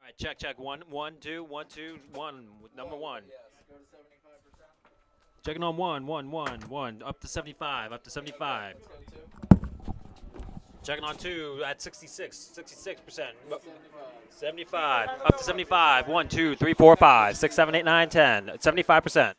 All right, check, check. One, one, two, one, two, one. Number one. Yes, go to 75%. Checking on one, one, one, one. Up to 75, up to 75. Let's go two. Checking on two at 66, 66%. 75. 75, up to 75. 1, 2, 3, 4, 5, 6, 7, 8, 9, 10. 75%.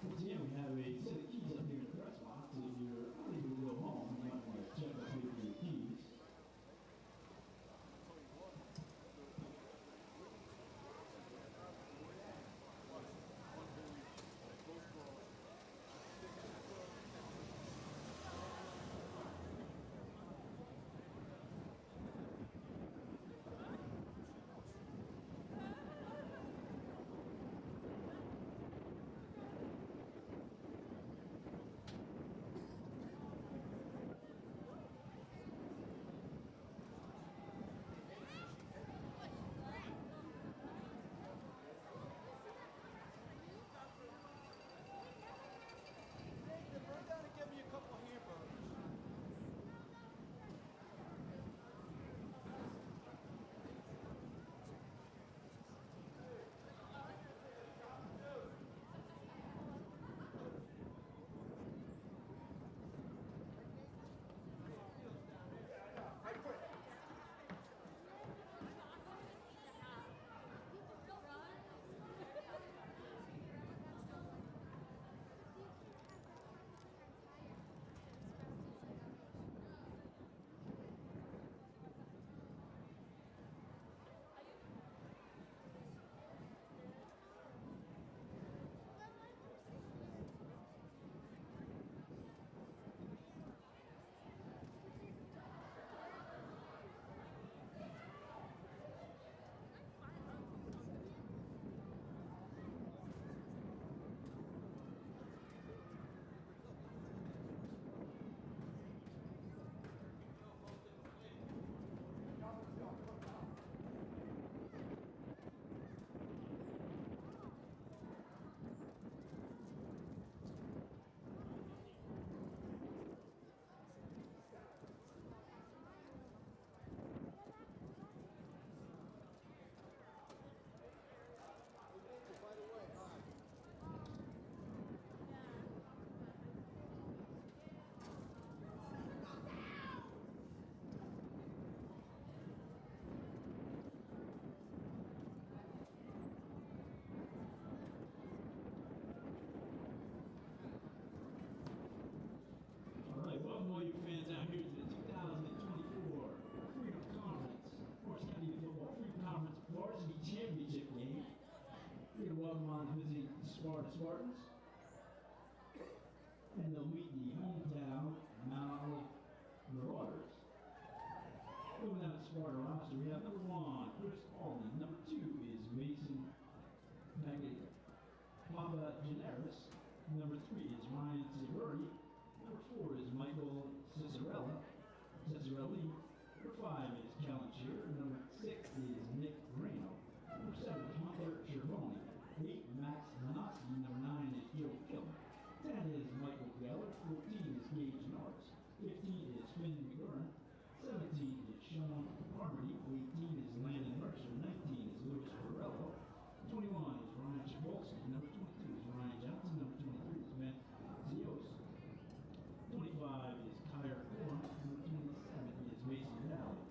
Once again, we have a set of keys up here in the press box. If you're unable to go home, you might want to check up here for your keys. Run down and get me a couple of hamburgers. Welcome all you fans out here to the 2024 Freedom Conference, Forest County Football Freedom Conference Varsity Championship game. We're going to welcome on visiting Sparta Spartans, and they'll meet the hometown Mount Olive Marauders. Moving down the Sparta roster, we have number 1, Chris Alden. Number 2 is Mason Papa Generis. Number 3 is Ryan Siberti. Number 4 is Michael Cicerelli. Number 5 is Callan Shearer. Number 6 is Nick Grano. Number 7 is Hunter Shervoni. 8, Max Manoski. Number 9 is Joe Killer. 10 is Michael Geller. 14 is Gage Norris. 15 is Finn McGurn. 17 is Sean Harmony. 18 is Landon Mercer. 19 is Louis Ferrello. 21 is Ryan Chabolsky. Number 22 is Ryan Johnson. Number 23 is Matt Zios. 25 is Kyler Thorne. Number 27 is Mason Valley.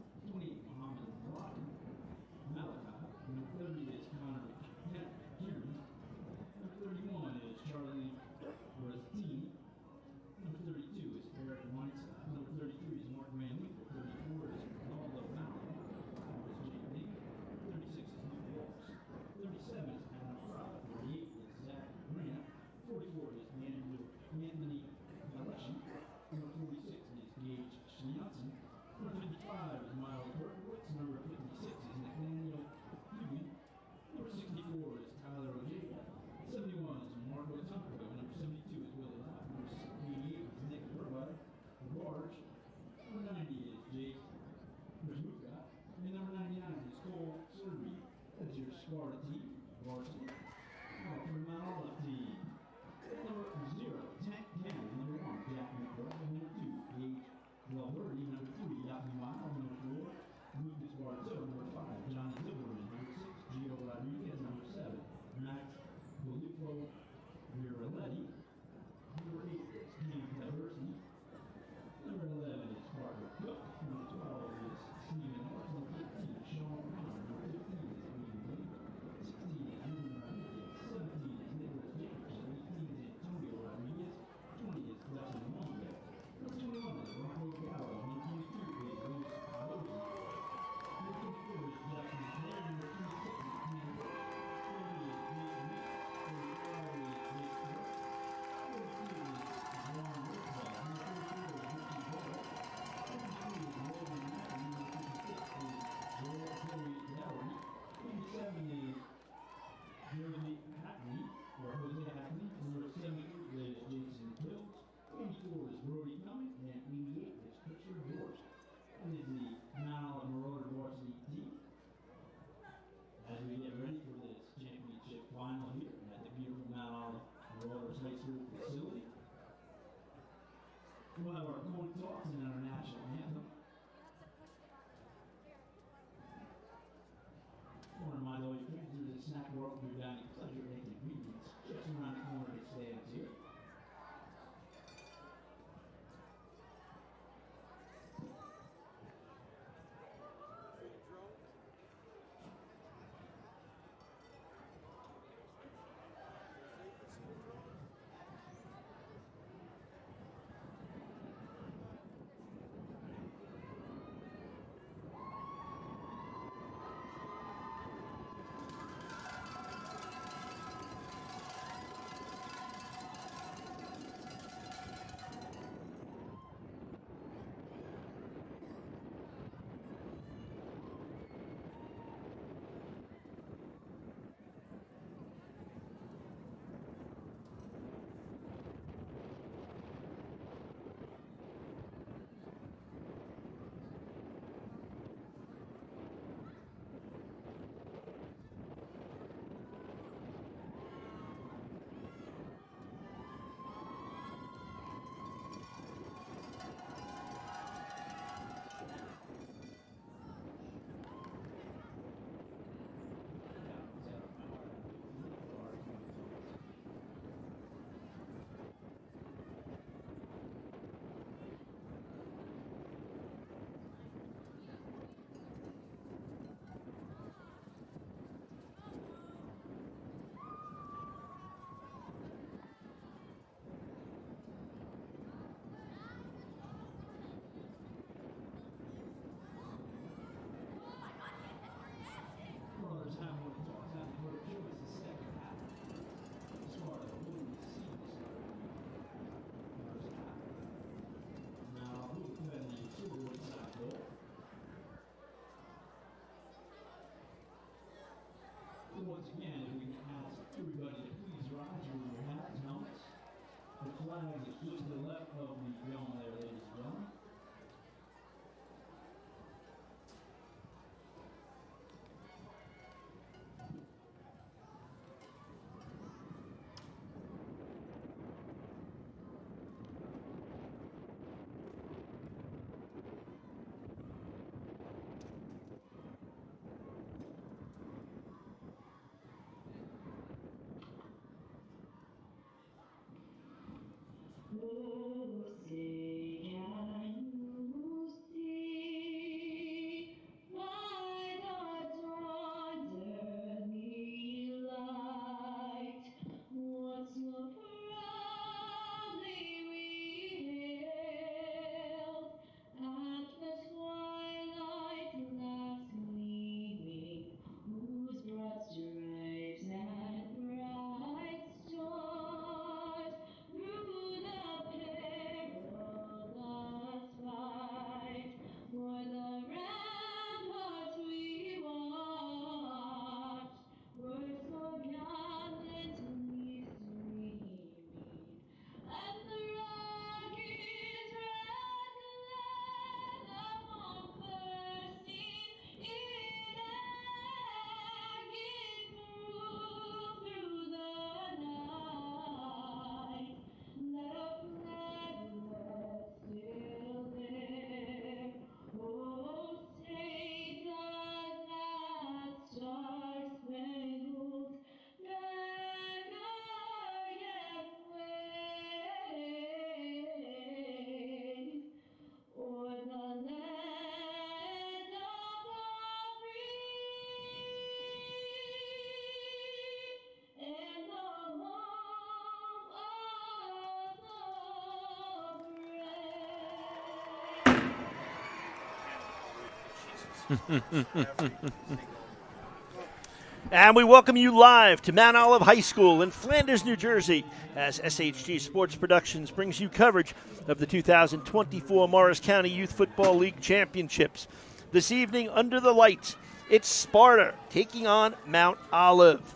And we welcome you live to Mount Olive High School in Flanders, New Jersey, as SHG Sports Productions brings you coverage of the 2024 Morris County Youth Football League Championships. This evening, under the lights, it's Sparta taking on Mount Olive.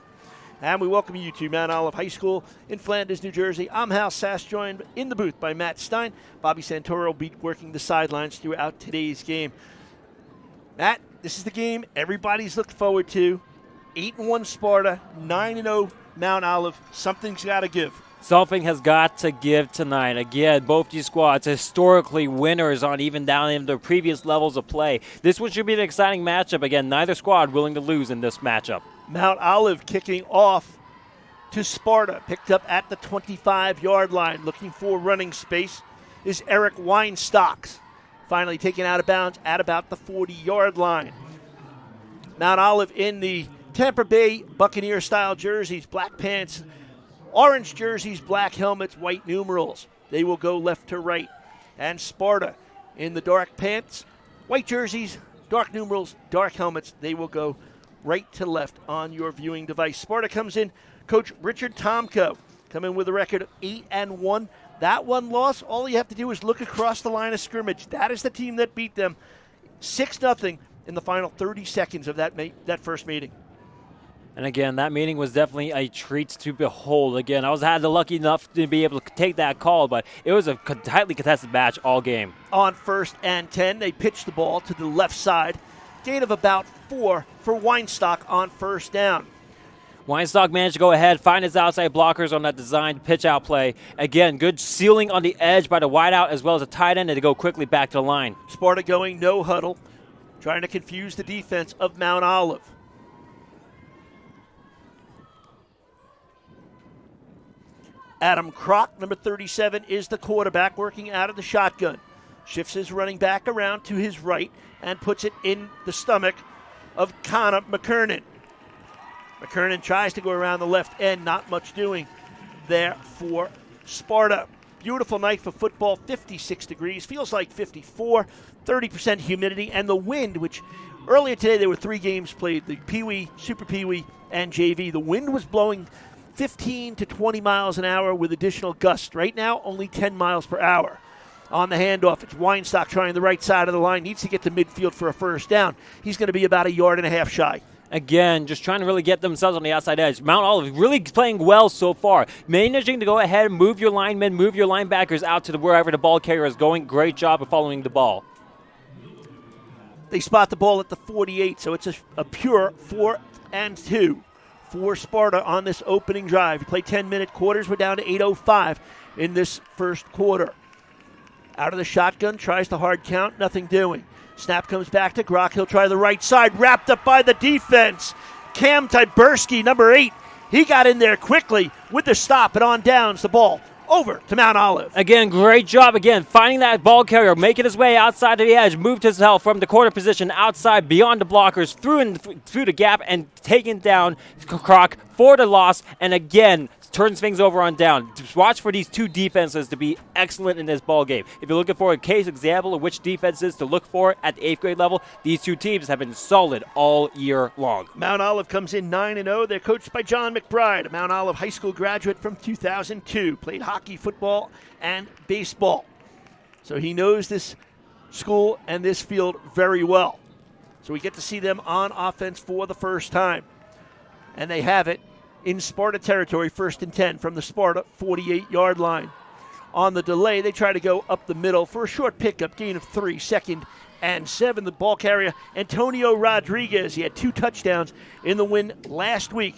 And we welcome you to Mount Olive High School in Flanders, New Jersey. I'm Hal Sass, joined in the booth by Matt Stein. Bobby Santoro will be working the sidelines throughout today's game. Matt, this is the game everybody's looked forward to. 8-1 Sparta, 9-0 Mount Olive. Something's got to give. Something has got to give tonight. Again, both these squads historically winners on even down in their previous levels of play. This one should be an exciting matchup. Again, neither squad willing to lose in this matchup. Mount Olive kicking off to Sparta, picked up at the 25-yard line, looking for running space, is Eric Weinstocks. Finally taken out of bounds at about the 40-yard line. Mount Olive in the Tampa Bay Buccaneer-style jerseys, black pants, orange jerseys, black helmets, white numerals. They will go left to right. And Sparta in the dark pants, white jerseys, dark numerals, dark helmets. They will go right to left on your viewing device. Sparta comes in, Coach Richard Tomko, come in with a record of 8-1. That one loss, all you have to do is look across the line of scrimmage. That is the team that beat them 6-0 in the final 30 seconds of that first meeting. And again, that meeting was definitely a treat to behold. Again, I had the lucky enough to be able to take that call, but it was a tightly contested match all game. On 1st and 10, they pitched the ball to the left side. Gain of about 4 for Weinstock on 1st down. Weinstock managed to go ahead, find his outside blockers on that designed pitch-out play. Again, good sealing on the edge by the wideout as well as a tight end, and to go quickly back to the line. Sparta going no huddle, trying to confuse the defense of Mount Olive. Adam Kroc, number 37, is the quarterback working out of the shotgun. Shifts his running back around to his right and puts it in the stomach of Connor McKernan. McKernan tries to go around the left end, not much doing there for Sparta. Beautiful night for football, 56 degrees, feels like 54, 30% humidity, and the wind, which earlier today there were 3 games played, the Pee Wee, Super Pee Wee, and JV. The wind was blowing 15 to 20 miles an hour with additional gusts. Right now, only 10 miles per hour. On the handoff, it's Weinstock trying the right side of the line, needs to get to midfield for a 1st down. He's going to be about 1.5 yards shy. Again, just trying to really get themselves on the outside edge. Mount Olive really playing well so far. Managing to go ahead and move your linemen, move your linebackers out to wherever the ball carrier is going. Great job of following the ball. They spot the ball at the 48, so it's a pure 4 and 2 for Sparta on this opening drive. You play 10-minute quarters. We're down to 8:05 in this first quarter. Out of the shotgun, tries the hard count, nothing doing. Snap comes back to Grock. He'll try the right side, wrapped up by the defense. Cam Tyberski, number 8, he got in there quickly with the stop, and on downs the ball over to Mount Olive. Again, great job again, finding that ball carrier, making his way outside of the edge, moved himself from the quarter position outside beyond the blockers, through the gap, and taking down Kroc for the loss, and again, turns things over on down. Just watch for these two defenses to be excellent in this ball game. If you're looking for a case example of which defenses to look for at the 8th grade level, these two teams have been solid all year long. Mount Olive comes in 9-0. They're coached by John McBride, a Mount Olive High School graduate from 2002. Played hockey, football, and baseball. So he knows this school and this field very well. So we get to see them on offense for the first time. And they have it in Sparta territory, 1st and 10 from the Sparta 48-yard line. On the delay, they try to go up the middle for a short pickup, gain of 3, 2nd and 7. The ball carrier, Antonio Rodriguez. He had 2 touchdowns in the win last week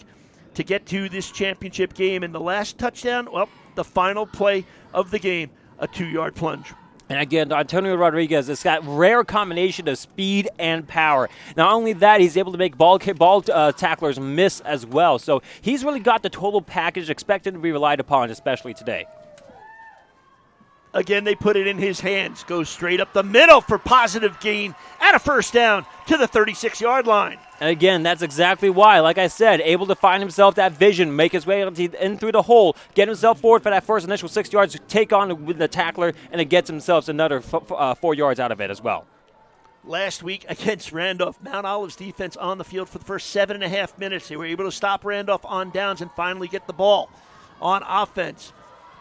to get to this championship game. And the last touchdown, well, the final play of the game, a 2-yard plunge. And again, Antonio Rodriguez has got rare combination of speed and power. Not only that, he's able to make ball tacklers miss as well. So he's really got the total package expected to be relied upon, especially today. Again, they put it in his hands. Goes straight up the middle for positive gain and a 1st down to the 36-yard line. And again, that's exactly why, like I said, able to find himself that vision, make his way in through the hole, get himself forward for that first initial 6 yards, take on with the tackler, and it gets himself another 4 yards out of it as well. last week against Randolph. Mount Olive's defense on the field for the first 7.5 minutes. They were able to stop Randolph on downs and finally get the ball on offense.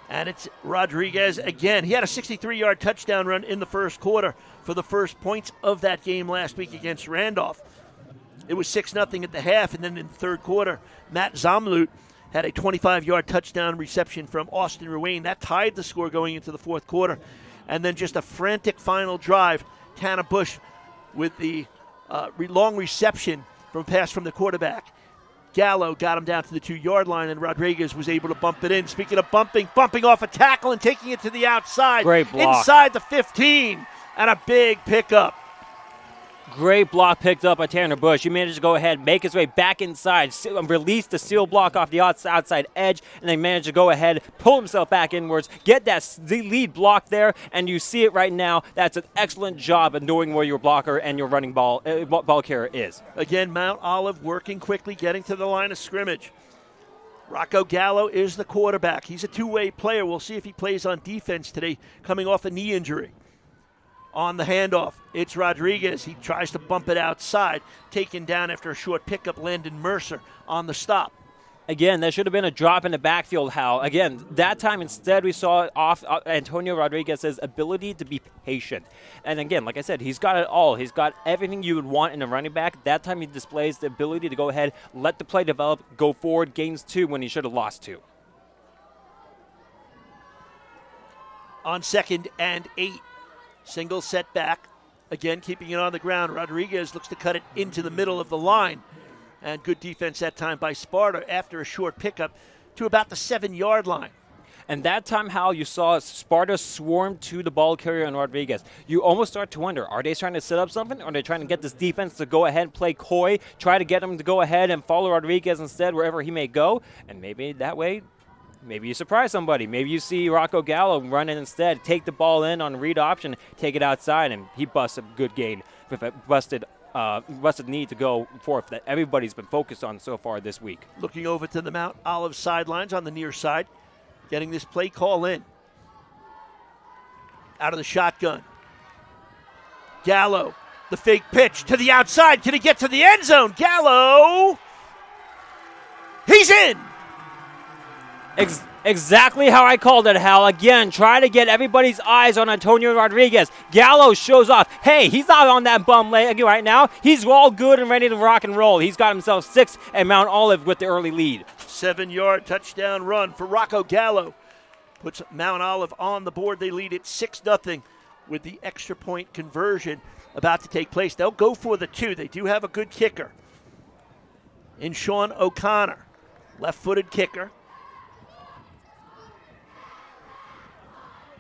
And it's Rodriguez again. He had a 63-yard touchdown run in the first quarter for the first points of that game last week against Randolph. It was 6-0 at the half, and then in the third quarter, Matt Zomlut had a 25-yard touchdown reception from Austin Ruane. That tied the score going into the fourth quarter. And then just a frantic final drive. Tanner Bush with the long reception from a pass from the quarterback. Gallo got him down to the 2-yard line, and Rodriguez was able to bump it in. Speaking of bumping off a tackle and taking it to the outside. Great block. Inside the 15, and a big pickup. Great block picked up by Tanner Bush. He managed to go ahead, make his way back inside, release the seal block off the outside edge, and then managed to go ahead, pull himself back inwards, get that lead block there, and you see it right now. That's an excellent job of knowing where your blocker and your running ball carrier is. Again, Mount Olive working quickly, getting to the line of scrimmage. Rocco Gallo is the quarterback. He's a two-way player. We'll see if he plays on defense today, coming off a knee injury. On the handoff, it's Rodriguez. He tries to bump it outside. Taken down after a short pickup, Landon Mercer on the stop. Again, that should have been a drop in the backfield, Hal. Again, that time instead we saw off Antonio Rodriguez's ability to be patient. And again, like I said, he's got it all. He's got everything you would want in a running back. That time he displays the ability to go ahead, let the play develop, go forward, gains 2 when he should have lost 2. On 2nd and 8. Single set back. Again, keeping it on the ground. Rodriguez looks to cut it into the middle of the line. And good defense that time by Sparta after a short pickup to about the 7-yard line. And that time, Hal, you saw Sparta swarm to the ball carrier on Rodriguez. You almost start to wonder, are they trying to set up something? Or are they trying to get this defense to go ahead and play coy, try to get him to go ahead and follow Rodriguez instead wherever he may go? And maybe that way, maybe you surprise somebody. Maybe you see Rocco Gallo run in instead, take the ball in on read option, take it outside, and he busts a good gain with a busted knee to go forth that everybody's been focused on so far this week. Looking over to the Mount Olive sidelines on the near side, getting this play call in. Out of the shotgun. Gallo, the fake pitch to the outside. Can he get to the end zone? Gallo, he's in. Exactly how I called it, Hal. Again, try to get everybody's eyes on Antonio Rodriguez. Gallo shows off. Hey, he's not on that bum leg right now. He's all good and ready to rock and roll. He's got himself 6 and Mount Olive with the early lead. 7-yard touchdown run for Rocco Gallo. Puts Mount Olive on the board. They lead it 6-0 with the extra point conversion about to take place. They'll go for the 2. They do have a good kicker in Sean O'Connor. Left-footed kicker.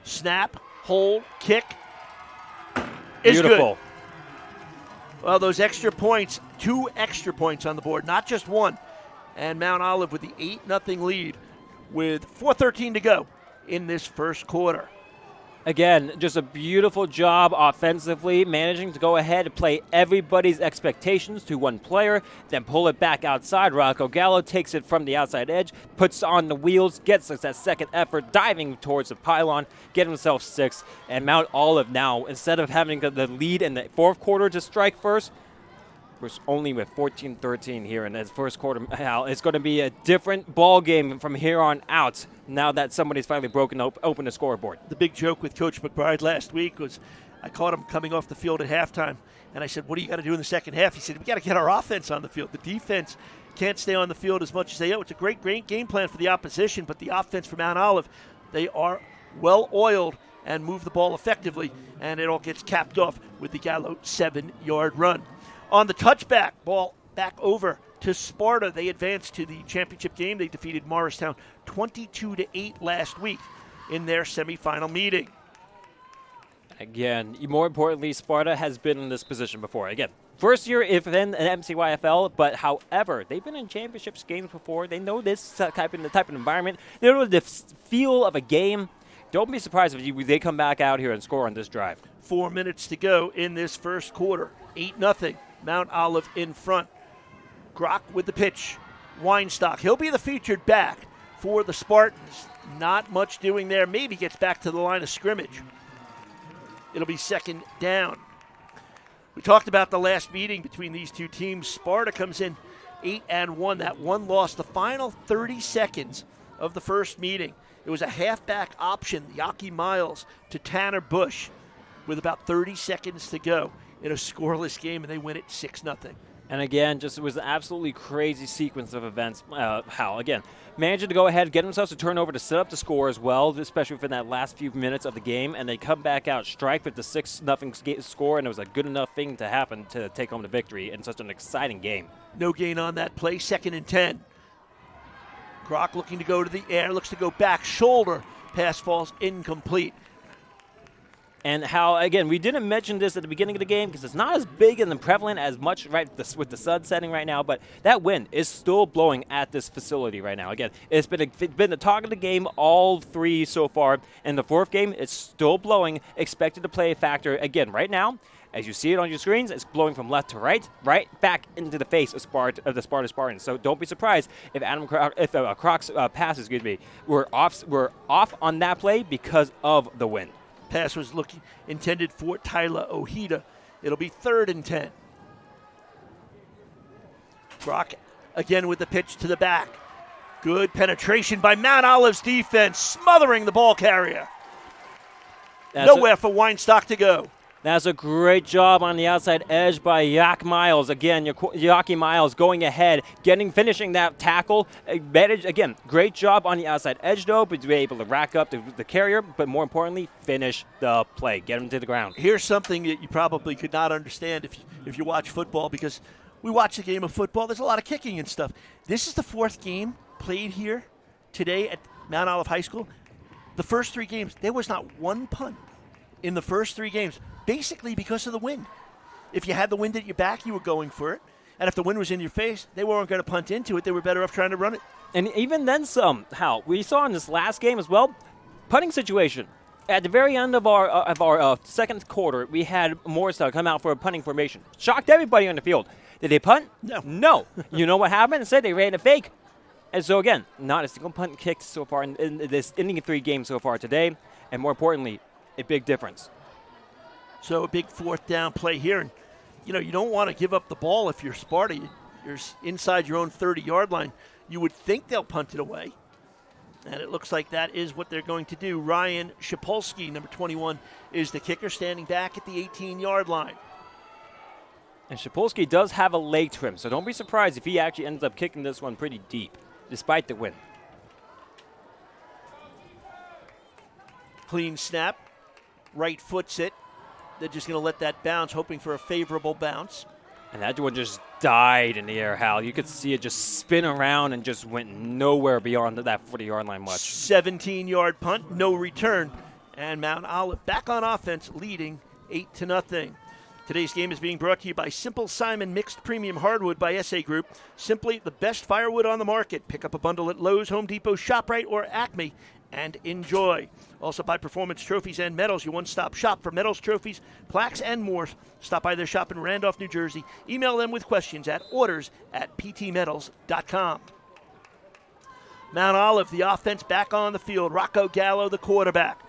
Snap, hold, kick is beautiful. Good. Well, those extra points, 2 extra points on the board, not just 1. And Mount Olive with the 8-0 lead with 4:13 to go in this first quarter. Again, just a beautiful job offensively, managing to go ahead and play everybody's expectations to one player, then pull it back outside. Rocco Gallo takes it from the outside edge, puts on the wheels, gets us that second effort, diving towards the pylon, get himself 6. And Mount Olive now, instead of having the lead in the fourth quarter to strike first, we're only with 14-13 here in this first quarter. It's going to be a different ball game from here on out now that somebody's finally broken open the scoreboard. The big joke with Coach McBride last week was I caught him coming off the field at halftime, and I said, what do you got to do in the second half? He said, we got to get our offense on the field. The defense can't stay on the field as much as they. It's a great game plan for the opposition, but the offense for Mount Olive, they are well-oiled and move the ball effectively, and it all gets capped off with the Gallo 7-yard run. On the touchback, ball back over to Sparta. They advanced to the championship game. They defeated Morristown 22-8 last week in their semifinal meeting. Again, more importantly, Sparta has been in this position before. Again, first year if in an MCYFL, but however, they've been in championships games before. They know this type of environment. They know the feel of a game. Don't be surprised if they come back out here and score on this drive. 4 minutes to go in this first quarter. 8-0. Mount Olive in front. Grock with the pitch. Weinstock. He'll be the featured back for the Spartans. Not much doing there. Maybe gets back to the line of scrimmage. It'll be second down. We talked about the last meeting between these two teams. Sparta comes in 8-1. That one loss, the final 30 seconds of the first meeting. It was a halfback option, Yaki Miles to Tanner Bush, with about 30 seconds to go in a scoreless game, and they win it 6-0. And again, just it was an absolutely crazy sequence of events. Hal, again, managing to go ahead, get themselves a turnover to set up the score as well, especially within that last few minutes of the game, and they come back out, strike with the 6-0 score, and it was a good enough thing to happen to take home the victory in such an exciting game. No gain on that play, 2nd and 10. Croc looking to go to the air, looks to go back, shoulder, pass falls incomplete. And how, again, we didn't mention this at the beginning of the game because it's not as big and prevalent as much with the sun setting right now, but that wind is still blowing at this facility right now. Again, it's been the talk of the game all three so far. In the fourth game, it's still blowing, expected to play a factor. Again, right now, as you see it on your screens, it's blowing from left to right back into the face of the Sparta Spartans. So don't be surprised if Croc's pass, were off on that play because of the wind. Pass was intended for Tyler Ojeda. It'll be 3rd and 10. Croc again with the pitch to the back. Good penetration by Mount Olive's defense, smothering the ball carrier. Nowhere for Weinstock to go. That's a great job on the outside edge by Yak Miles. Again, Yaki Miles going ahead, finishing that tackle. Again, great job on the outside edge, though, but to be able to rack up the carrier, but more importantly, finish the play, get him to the ground. Here's something that you probably could not understand if you watch football, because we watch the game of football. There's a lot of kicking and stuff. This is the 4th game played here today at Mount Olive High School. The first 3 games, there was not one punt in the first 3 games. Basically because of the wind. If you had the wind at your back, you were going for it. And if the wind was in your face, they weren't going to punt into it. They were better off trying to run it. And even then some, Hal. We saw in this last game as well, punting situation. At the very end of our second quarter, we had Morristown come out for a punting formation. Shocked everybody on the field. Did they punt? No. You know what happened? Instead, they ran a fake. And so, again, not a single punt kicked so far in this inning of 3 games so far today. And more importantly, a big difference. So a big 4th down play here. And, you don't want to give up the ball if you're Sparta. You're inside your own 30-yard line. You would think they'll punt it away. And it looks like that is what they're going to do. Ryan Shapolsky, number 21, is the kicker, standing back at the 18-yard line. And Shapolsky does have a leg trim, so don't be surprised if he actually ends up kicking this one pretty deep, despite the wind. Clean snap. Right foot's it. They're just going to let that bounce, hoping for a favorable bounce. And that one just died in the air, Hal. You could see it just spin around and just went nowhere beyond that 40-yard line much. 17-yard punt, no return. And Mount Olive back on offense, leading 8-0. Today's game is being brought to you by Simple Simon Mixed Premium Hardwood by SA Group. Simply the best firewood on the market. Pick up a bundle at Lowe's, Home Depot, ShopRite, or Acme and enjoy. Also by Performance Trophies and Medals, your one-stop shop for medals, trophies, plaques, and more. Stop by their shop in Randolph, New Jersey. Email them with questions at orders@ptmetals.com. Mount Olive, the offense back on the field. Rocco Gallo, the quarterback.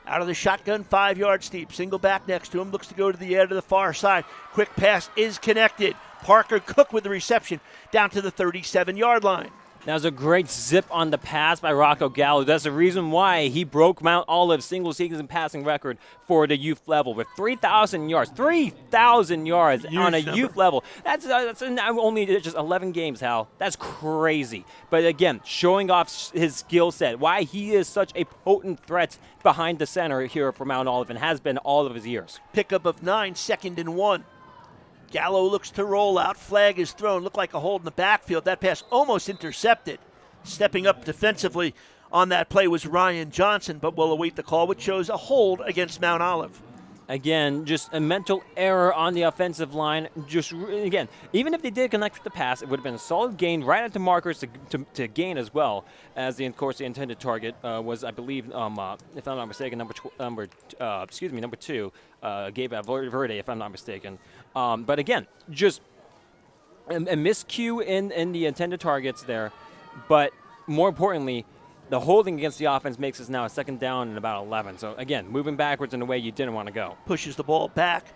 Out of the shotgun, 5-yard steep. Single back next to him. Looks to go to the edge to the far side. Quick pass is connected. Parker Cook with the reception down to the 37-yard line. That was a great zip on the pass by Rocco Gallo. That's the reason why he broke Mount Olive's single-season passing record for the youth level with 3,000 yards. 3,000 yards on a youth level. That's only just 11 games, Hal. That's crazy. But again, showing off his skill set, why he is such a potent threat behind the center here for Mount Olive and has been all of his years. Pickup of 9, 2nd and 1. Gallo looks to roll out. Flag is thrown. Looked like a hold in the backfield. That pass almost intercepted. Stepping up defensively on that play was Ryan Johnson, but we'll await the call, which shows a hold against Mount Olive. Again, just a mental error on the offensive line. Again, even if they did connect with the pass, it would have been a solid gain right at the markers to gain as well. As of course, the intended target was, I believe, if I'm not mistaken, number 2, Gabe Verde, if I'm not mistaken. But again, just a miscue in the intended targets there. But more importantly, the holding against the offense makes us now a 2nd down and about 11. So, again, moving backwards in a way you didn't want to go. Pushes the ball back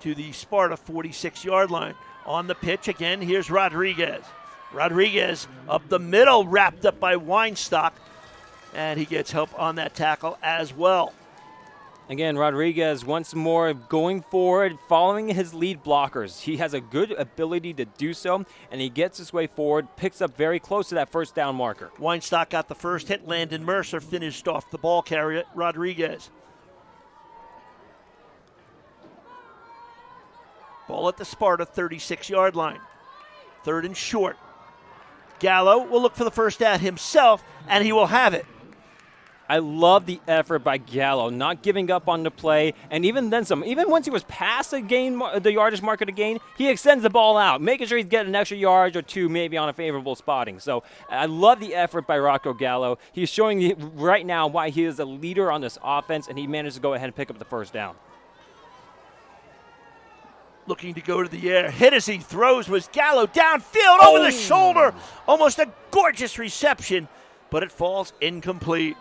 to the Sparta 46-yard line. On the pitch again, here's Rodriguez. Rodriguez up the middle, wrapped up by Weinstock, and he gets help on that tackle as well. Again, Rodriguez once more going forward, following his lead blockers. He has a good ability to do so, and he gets his way forward, picks up very close to that first down marker. Weinstock got the first hit. Landon Mercer finished off the ball carrier, Rodriguez. Ball at the Sparta 36-yard line. 3rd and short. Gallo will look for the first down himself, and he will have it. I love the effort by Gallo, not giving up on the play, and even then some. Even once he was past the yardage marker to gain, he extends the ball out, making sure he's getting an extra yard or two maybe on a favorable spotting. So I love the effort by Rocco Gallo. He's showing right now why he is a leader on this offense, and he managed to go ahead and pick up the first down. Looking to go to the air. Hit as he throws was Gallo downfield over the shoulder. Almost a gorgeous reception, but it falls incomplete.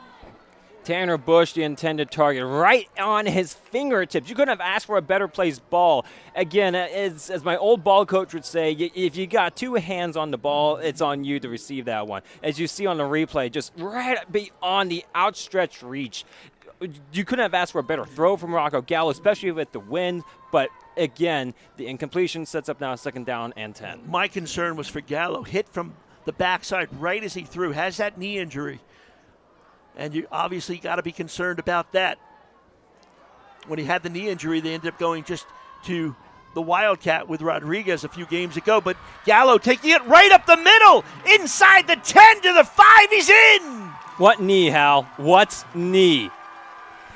Tanner Bush, the intended target, right on his fingertips. You couldn't have asked for a better placed ball. Again, as my old ball coach would say, if you got two hands on the ball, it's on you to receive that one. As you see on the replay, just right beyond the outstretched reach. You couldn't have asked for a better throw from Rocco Gallo, especially with the wind. But again, the incompletion sets up now 2nd down and 10. My concern was for Gallo. Hit from the backside right as he threw. Has that knee injury. And you obviously got to be concerned about that. When he had the knee injury, they ended up going just to the Wildcat with Rodriguez a few games ago. But Gallo taking it right up the middle, inside the 10 to the 5. He's in. What knee, Hal? What knee?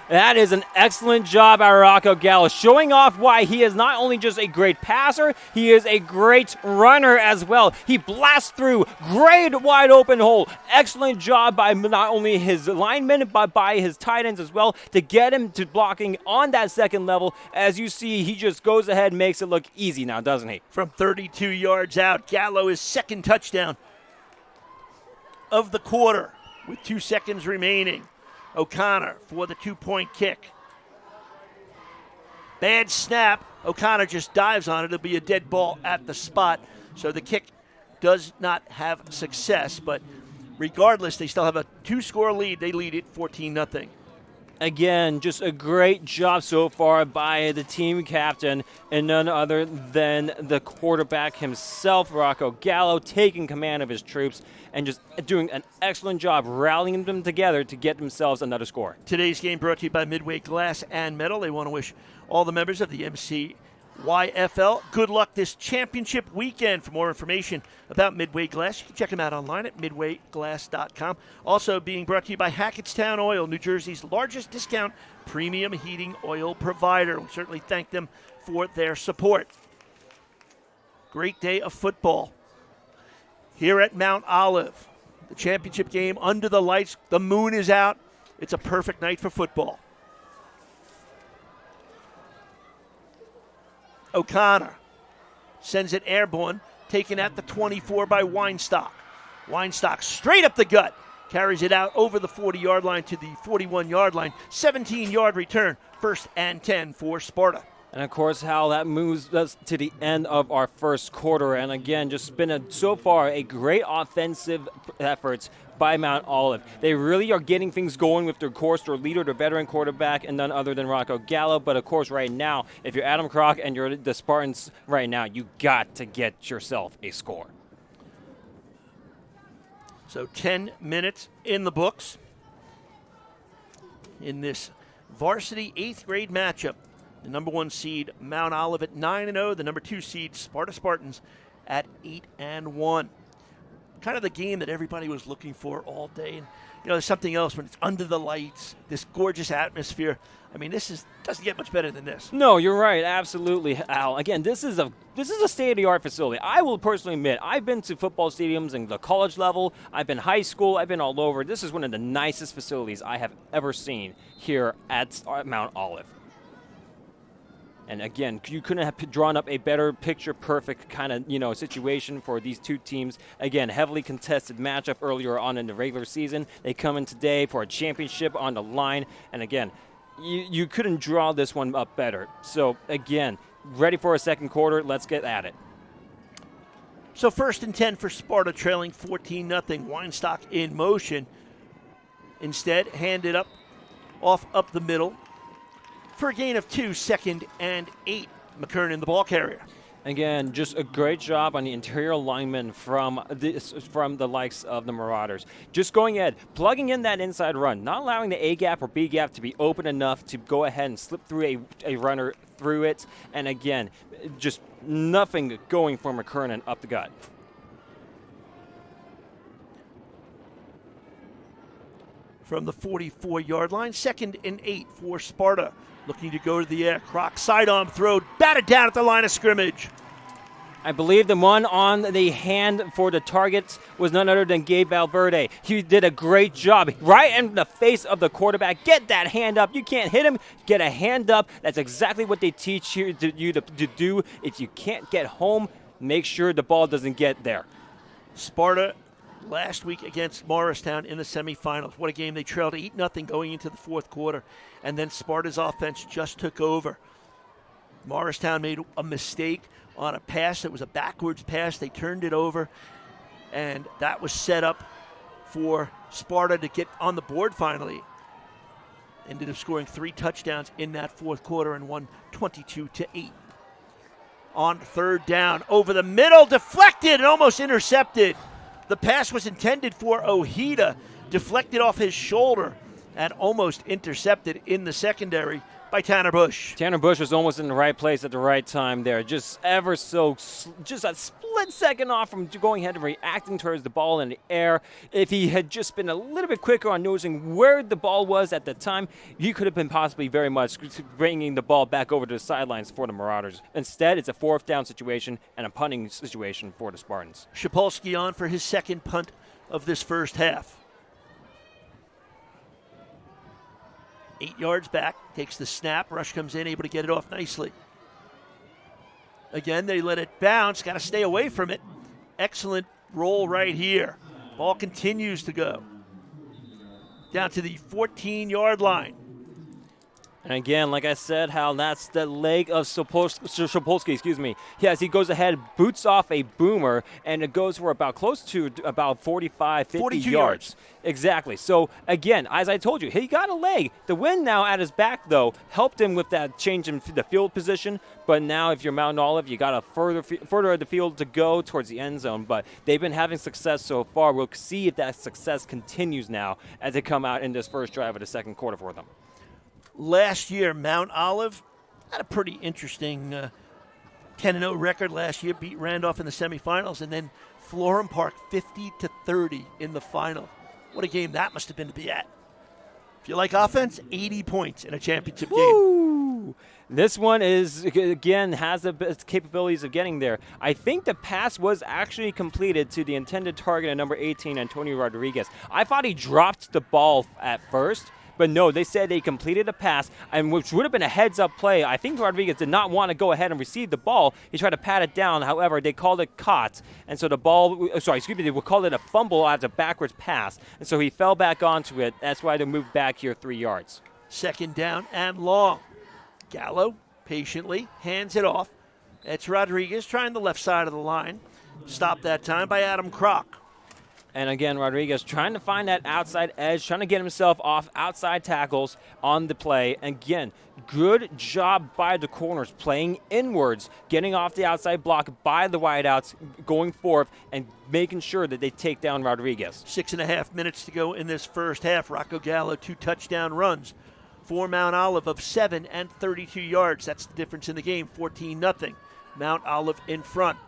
That is an excellent job by Rocco Gallo, showing off why he is not only just a great passer, he is a great runner as well. He blasts through, great wide open hole. Excellent job by not only his linemen, but by his tight ends as well to get him to blocking on that 2nd level. As you see, he just goes ahead and makes it look easy now, doesn't he? From 32 yards out, Gallo is 2nd touchdown of the quarter with 2 seconds remaining. O'Connor for the 2-point kick. Bad snap. O'Connor just dives on it. It'll be a dead ball at the spot. So the kick does not have success. But regardless, they still have a 2-score lead. They lead it 14-0. Again, just a great job so far by the team captain and none other than the quarterback himself, Rocco Gallo, taking command of his troops and just doing an excellent job rallying them together to get themselves another score. Today's game brought to you by Midway Glass and Metal. They want to wish all the members of the MCYFL good luck this championship weekend. For more information about Midway Glass, you can check them out online at midwayglass.com. Also being brought to you by Hackettstown Oil, New Jersey's largest discount premium heating oil provider. We certainly thank them for their support. Great day of football here at Mount Olive. The championship game under the lights. The moon is out. It's a perfect night for football. O'Connor sends it airborne, taken at the 24 by Weinstock. Weinstock straight up the gut, carries it out over the 40-yard line to the 41-yard line. 17-yard return, 1st and 10 for Sparta. And, of course, Hal, that moves us to the end of our first quarter. And, again, just been so far a great offensive efforts by Mount Olive. They really are getting things going with their leader, their veteran quarterback, and none other than Rocco Gallo. But, of course, right now, if you're Adam Kroc and you're the Spartans right now, you got to get yourself a score. So 10 minutes in the books in this varsity 8th grade matchup. The number 1 seed, Mount Olive at 9-0. The number 2 seed, Sparta Spartans at 8-1. Kind of the game that everybody was looking for all day. And, there's something else when it's under the lights, this gorgeous atmosphere. I mean, doesn't get much better than this. No, you're right. Absolutely, Al. Again, this is a state-of-the-art facility. I will personally admit, I've been to football stadiums in the college level. I've been high school. I've been all over. This is one of the nicest facilities I have ever seen here at Mount Olive. And again, you couldn't have drawn up a better picture-perfect kind of, situation for these two teams. Again, heavily contested matchup earlier on in the regular season. They come in today for a championship on the line. And again, you couldn't draw this one up better. So again, ready for a second quarter. Let's get at it. So 1st and 10 for Sparta, trailing 14-0. Weinstock in motion. Instead, handed off up the middle for a gain of 2, 2nd and 8. McKernan, the ball carrier. Again, just a great job on the interior alignment from the likes of the Marauders. Just going ahead, plugging in that inside run, not allowing the A gap or B gap to be open enough to go ahead and slip through a runner through it. And again, just nothing going for McKernan up the gut. From the 44-yard line, 2nd and 8 for Sparta. Looking to go to the air. Croc sidearm throw, batted down at the line of scrimmage. I believe the one on the hand for the target was none other than Gabe Valverde. He did a great job. Right in the face of the quarterback. Get that hand up. You can't hit him. Get a hand up. That's exactly what they teach you to do. If you can't get home, make sure the ball doesn't get there. Sparta last week against Morristown in the semifinals. What a game. They trailed 8-0 going into the fourth quarter, and then Sparta's offense just took over. Morristown made a mistake on a pass that was a backwards pass. They turned it over, and that was set up for Sparta to get on the board finally. Ended up scoring 3 touchdowns in that fourth quarter and won 22-8. On 3rd down, over the middle, deflected and almost intercepted. The pass was intended for Ojeda, deflected off his shoulder, and almost intercepted in the secondary by Tanner Bush. Tanner Bush was almost in the right place at the right time there. Just ever so, just a split second off from going ahead and reacting towards the ball in the air. If he had just been a little bit quicker on noticing where the ball was at the time, he could have been possibly very much bringing the ball back over to the sidelines for the Marauders. Instead, it's a 4th down situation and a punting situation for the Spartans. Shapolsky on for his 2nd punt of this first half. 8 yards back, takes the snap. Rush comes in, able to get it off nicely. Again, they let it bounce. Got to stay away from it. Excellent roll right here. Ball continues to go down to the 14-yard line. And again, like I said, Hal, that's the leg of Shapolsky, Yes, he goes ahead, boots off a boomer, and it goes for about close to about 45, 50 yards. Exactly. So, again, as I told you, he got a leg. The wind now at his back, though, helped him with that change in the field position. But now if you're Mount Olive, you got a further of the field to go towards the end zone. But they've been having success so far. We'll see if that success continues now as they come out in this first drive of the second quarter for them. Last year, Mount Olive had a pretty interesting 10-0 record last year, beat Randolph in the semifinals, and then Florham Park 50-30 in the final. What a game that must have been to be at. If you like offense, 80 points in a championship game. This one is, again, has the capabilities of getting there. I think the pass was actually completed to the intended target at number 18, Antonio Rodriguez. I thought he dropped the ball at first. But no, they said they completed a pass, and which would have been a heads-up play. I think Rodriguez did not want to go ahead and receive the ball. He tried to pat it down. However, they called it caught. And so the ball, they would call it a fumble as a backwards pass. And so he fell back onto it. That's why they moved back here 3 yards. 2nd down and long. Gallo patiently hands it off. It's Rodriguez trying the left side of the line. Stopped that time by Adam Kroc. And again, Rodriguez trying to find that outside edge, trying to get himself off outside tackles on the play. Again, good job by the corners, playing inwards, getting off the outside block by the wideouts, going forth, and making sure that they take down Rodriguez. 6.5 minutes to go in this first half. Rocco Gallo, 2 touchdown runs for Mount Olive of 7 and 32 yards. That's the difference in the game, 14-0. Mount Olive in front.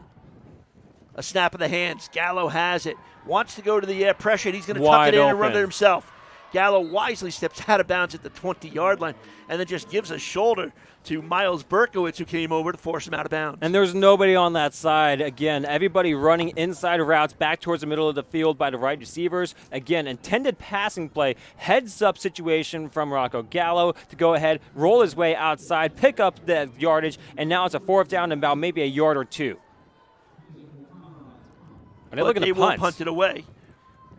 A snap of the hands. Gallo has it. Wants to go to the air pressure. He's going to tuck it in and run it himself. Gallo wisely steps out of bounds at the 20-yard line and then just gives a shoulder to Miles Berkowitz, who came over to force him out of bounds. And there's nobody on that side. Again, everybody running inside routes back towards the middle of the field by the right receivers. Again, intended passing play, heads-up situation from Rocco Gallo to go ahead, roll his way outside, pick up the yardage, and now it's a 4th down and about maybe a yard or 2. But they will punt it away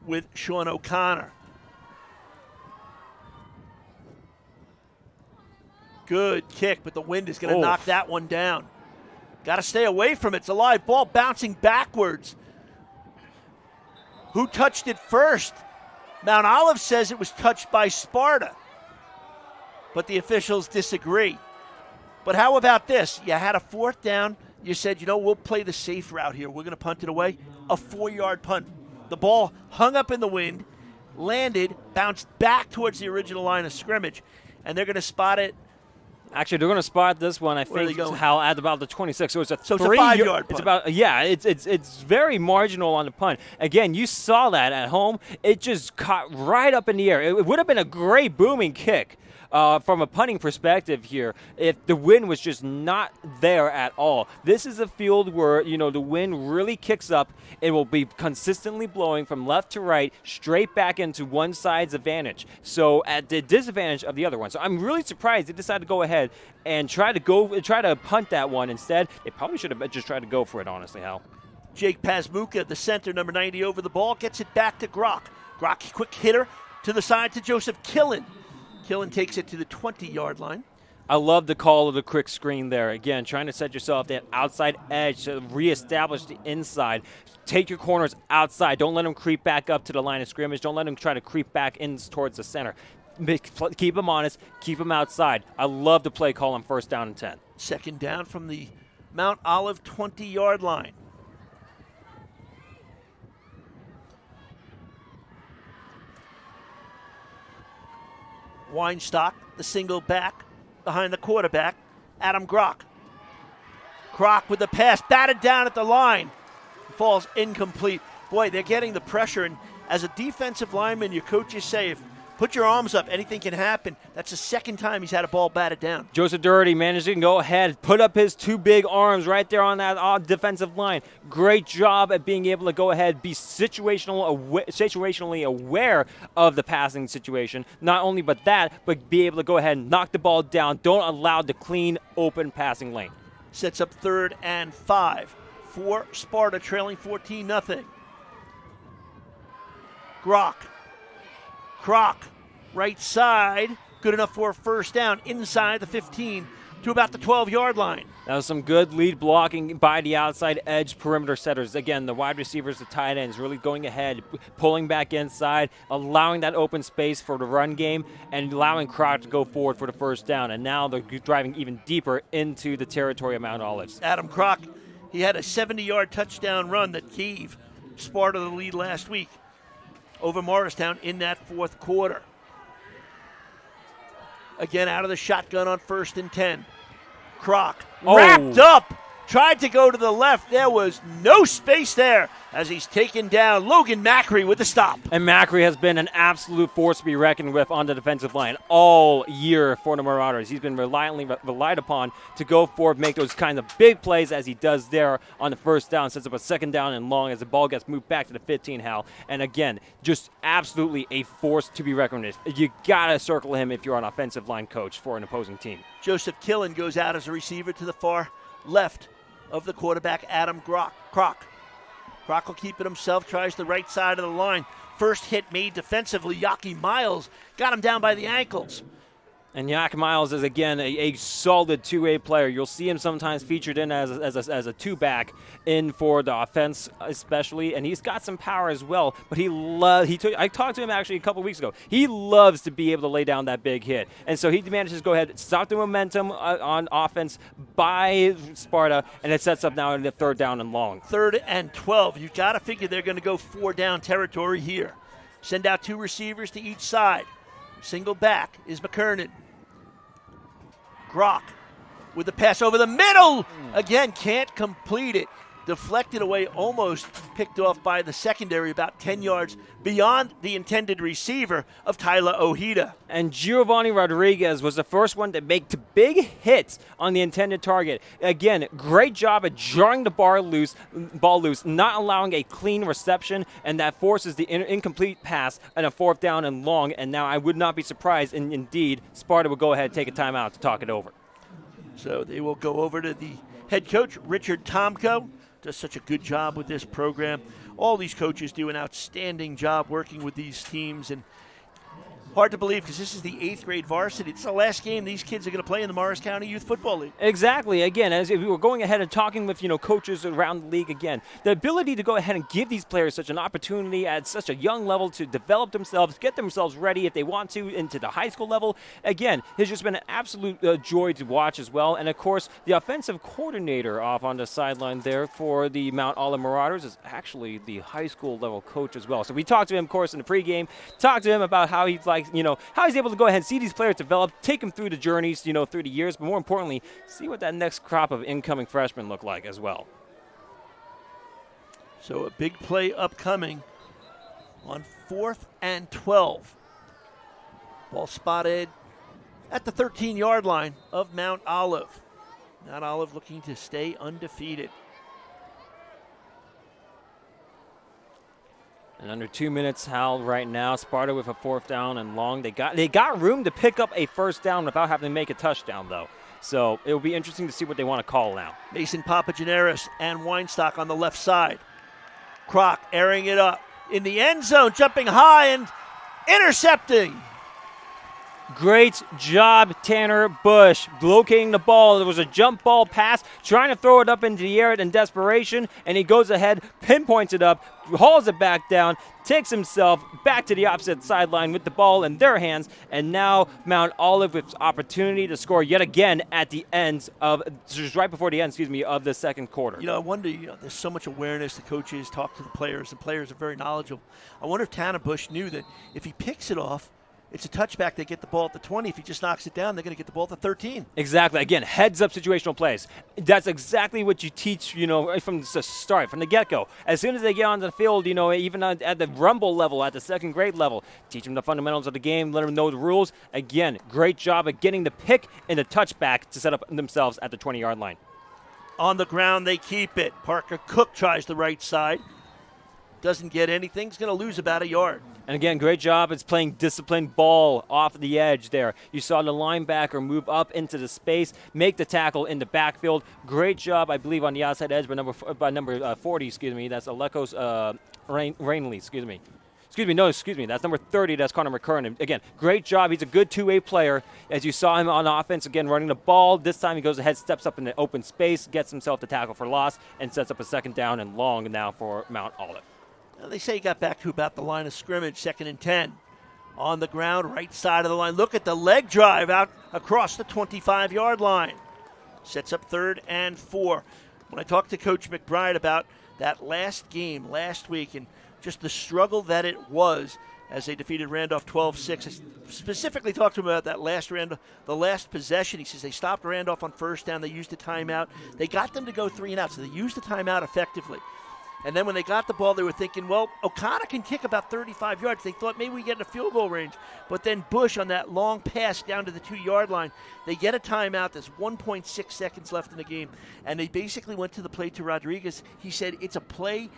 with Sean O'Connor. Good kick, but the wind is going to knock that one down. Got to stay away from it. It's a live ball bouncing backwards. Who touched it first? Mount Olive says it was touched by Sparta, but the officials disagree. But how about this? You had a 4th down. You said, we'll play the safe route here. We're going to punt it away. A 4-yard punt. The ball hung up in the wind, landed, bounced back towards the original line of scrimmage, and they're going to spot it. Actually, they're going to spot this one, I think, Hal, at about the 26. So it's a 5-yard punt. It's about, it's very marginal on the punt. Again, you saw that at home. It just caught right up in the air. It would have been a great booming kick from a punting perspective here if the wind was just not there at all. This is a field where, the wind really kicks up. It will be consistently blowing from left to right, straight back into one side's advantage. So at the disadvantage of the other one. So I'm really surprised they decided to go ahead and try to punt that one instead. They probably should have just tried to go for it, honestly, Hal. Jake Pazmuka, the center, number 90, over the ball, gets it back to Grock. Grock, quick hitter to the side to Joseph Killen. Killen takes it to the 20-yard line. I love the call of the quick screen there. Again, trying to set yourself that outside edge to reestablish the inside. Take your corners outside. Don't let them creep back up to the line of scrimmage. Don't let them try to creep back in towards the center. Keep them honest. Keep them outside. I love the play call on 1st down and 10. 2nd down from the Mount Olive 20-yard line. Weinstock, the single back behind the quarterback, Adam Grock. Grock with the pass, batted down at the line. Falls incomplete. Boy, they're getting the pressure, and as a defensive lineman, your coaches say, put your arms up, anything can happen. That's the 2nd time he's had a ball batted down. Joseph Doherty managed to go ahead, put up his 2 big arms right there on that defensive line. Great job at being able to go ahead, be situationally aware of the passing situation. Not only but be able to go ahead and knock the ball down. Don't allow the clean, open passing lane. Sets up 3rd and 5 for Sparta, trailing 14-0. Grock. Right side, good enough for a 1st down inside the 15 to about the 12-yard line. That was some good lead blocking by the outside edge perimeter setters. Again, the wide receivers, the tight ends, really going ahead, pulling back inside, allowing that open space for the run game, and allowing Croc to go forward for the 1st down. And now they're driving even deeper into the territory of Mount Olives. Adam Croc, he had a 70-yard touchdown run that gave Sparta the lead last week over Morristown in that 4th quarter. Again, out of the shotgun on 1st and 10. Croc wrapped up, tried to go to the left. There was no space there as he's taken down. Logan Macri with the stop. And Macri has been an absolute force to be reckoned with on the defensive line all year for the Marauders. He's been relied upon to go forward, make those kinds of big plays as he does there on the 1st down, sets up a 2nd down and long as the ball gets moved back to the 15, Hal. And again, just absolutely a force to be reckoned with. You got to circle him if you're an offensive line coach for an opposing team. Joseph Killen goes out as a receiver to the far left of the quarterback, Adam Croc. Croc will keep it himself, tries the right side of the line. First hit made defensively. Yaki Miles got him down by the ankles. And Yak Miles is, again, a solid 2A player. You'll see him sometimes featured in as a 2-back in for the offense especially, and he's got some power as well. But I talked to him actually a couple weeks ago. He loves to be able to lay down that big hit. And so he manages to go ahead and stop the momentum on offense by Sparta, and it sets up now in the 3rd down and long. 3rd and 12. You've got to figure they're going to go 4-down territory here. Send out 2 receivers to each side. Single back is McKernan. Grock with the pass over the middle. Again, can't complete it. Deflected away, almost picked off by the secondary about 10 yards beyond the intended receiver of Tyler Ojeda. And Giovanni Rodriguez was the first one to make big hits on the intended target. Again, great job at jarring the ball loose, not allowing a clean reception, and that forces the incomplete pass and a 4th down and long. And now I would not be surprised, and indeed, Sparta will go ahead and take a timeout to talk it over. So they will go over to the head coach, Richard Tomko. Does such a good job with this program. All these coaches do an outstanding job working with these teams, and Hard to believe because this is the 8th grade varsity. It's the last game these kids are going to play in the Morris County Youth Football League. Exactly. Again, as if we were going ahead and talking with, coaches around the league again, the ability to go ahead and give these players such an opportunity at such a young level to develop themselves, get themselves ready if they want to into the high school level, again, has just been an absolute joy to watch as well. And, of course, the offensive coordinator off on the sideline there for the Mount Olive Marauders is actually the high school level coach as well. So we talked to him, of course, in the pregame, talked to him about how he's how he's able to go ahead and see these players develop, take them through the journeys, through the years, but more importantly, see what that next crop of incoming freshmen look like as well. So a big play upcoming on 4th and 12. Ball spotted at the 13-yard line of Mount Olive. Mount Olive looking to stay undefeated. And under 2 minutes, Hal, right now, Sparta with a 4th down and long. They got room to pick up a 1st down without having to make a touchdown, though. So it will be interesting to see what they want to call now. Mason Papageneris and Weinstock on the left side. Kroc airing it up in the end zone, jumping high and intercepting. Great job, Tanner Bush, locating the ball. There was a jump ball pass, trying to throw it up into the air in desperation, and he goes ahead, pinpoints it up, hauls it back down, takes himself back to the opposite sideline with the ball in their hands, and now Mount Olive with opportunity to score yet again at the end of, just right before the end, of the second quarter. I wonder, there's so much awareness. The coaches talk to the players. The players are very knowledgeable. I wonder if Tanner Bush knew that if he picks it off, it's a touchback. They get the ball at the 20. If he just knocks it down, they're going to get the ball at the 13. Exactly. Again, heads-up situational plays. That's exactly what you teach, from the start, from the get-go. As soon as they get onto the field, even at the rumble level, at the second grade level, teach them the fundamentals of the game, let them know the rules. Again, great job at getting the pick and the touchback to set up themselves at the 20-yard line. On the ground, they keep it. Parker Cook tries the right side. Doesn't get anything. He's going to lose about a yard. And again, great job. It's playing disciplined ball off the edge there. You saw the linebacker move up into the space, make the tackle in the backfield. Great job, I believe, on the outside edge by number 40. That's Alekos Rainley. That's number 30. That's Connor McCurran. And again, great job. He's a good two-way player. As you saw him on offense, again, running the ball. This time he goes ahead, steps up in the open space, gets himself the tackle for loss, and sets up a 2nd down and long now for Mount Olive. They say he got back to about the line of scrimmage, 2nd and 10. On the ground, right side of the line. Look at the leg drive out across the 25-yard line. Sets up 3rd and 4. When I talked to Coach McBride about that last game last week and just the struggle that it was as they defeated Randolph 12-6, I specifically talked to him about that the last possession. He says they stopped Randolph on 1st down. They used a timeout. They got them to go 3 and out, so they used the timeout effectively. And then when they got the ball, they were thinking, well, O'Connor can kick about 35 yards. They thought maybe we get in a field goal range. But then Bush on that long pass down to the 2-yard line, they get a timeout. There's 1.6 seconds left in the game. And they basically went to the play to Rodriguez. He said it's a play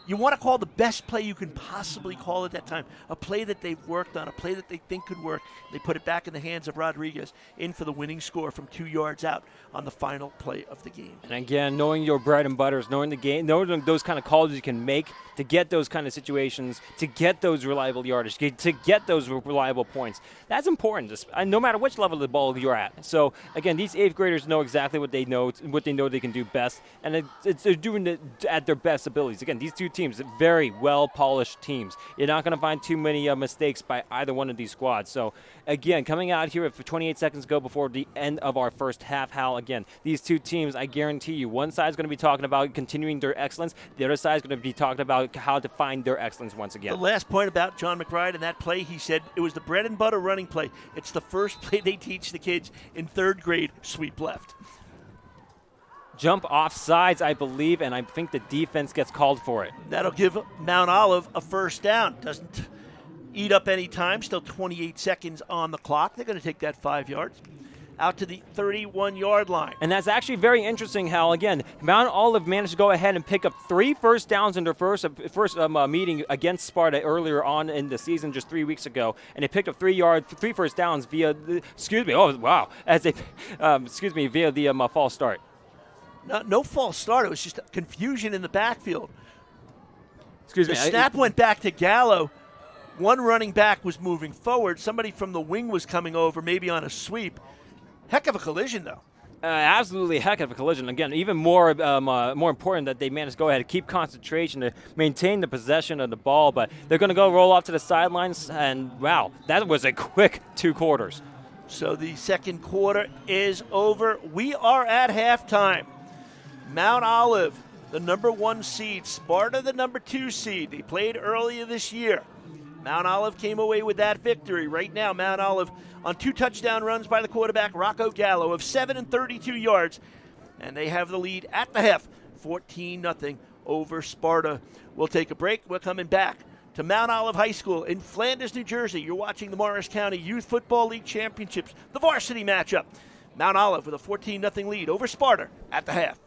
you want to call the best play you can possibly call at that time. A play that they've worked on, a play that they think could work. They put it back in the hands of Rodriguez in for the winning score from 2 yards out on the final play of the game. And again, knowing your bread and butters, knowing the game, knowing those kind of calls you can make to get those kind of situations, to get those reliable yardage, to get those reliable points. That's important, no matter which level of the ball you're at. So again, these 8th graders know exactly what they know they can do best, and they're doing it at their best abilities. Again, these two teams, very well-polished teams. You're not going to find too many mistakes by either one of these squads. So again, coming out here for 28 seconds to go before the end of our first half, Hal, again, these two teams, I guarantee you, one side's going to be talking about continuing their excellence. The other side's going to be talking about how to find their excellence once again. The last point about John McBride and that play, he said it was the bread and butter running play. It's the first play they teach the kids in 3rd grade, sweep left. Jump off sides, I believe, and I think the defense gets called for it. That'll give Mount Olive a 1st down. Doesn't eat up any time. Still 28 seconds on the clock. They're going to take that 5 yards out to the 31-yard line. And that's actually very interesting, Hal. Again, Mount Olive managed to go ahead and pick up 3 first downs in their first meeting against Sparta earlier on in the season, just 3 weeks ago, and they picked up 3 first downs via via the false start. No false start. It was just confusion in the backfield. The snap went back to Gallo. One running back was moving forward. Somebody from the wing was coming over, maybe on a sweep. Heck of a collision, though. Absolutely heck of a collision. Again, even more important that they managed to go ahead and keep concentration to maintain the possession of the ball, but they're going to go roll off to the sidelines, and wow, that was a quick 2 quarters. So the second quarter is over. We are at halftime. Mount Olive, the number 1 seed. Sparta, the number 2 seed. They played earlier this year. Mount Olive came away with that victory. Right now, Mount Olive on 2 touchdown runs by the quarterback, Rocco Gallo, of 7 and 32 yards. And they have the lead at the half, 14-0 over Sparta. We'll take a break. We're coming back to Mount Olive High School in Flanders, New Jersey. You're watching the Morris County Youth Football League Championships, the varsity matchup. Mount Olive with a 14-0 lead over Sparta at the half.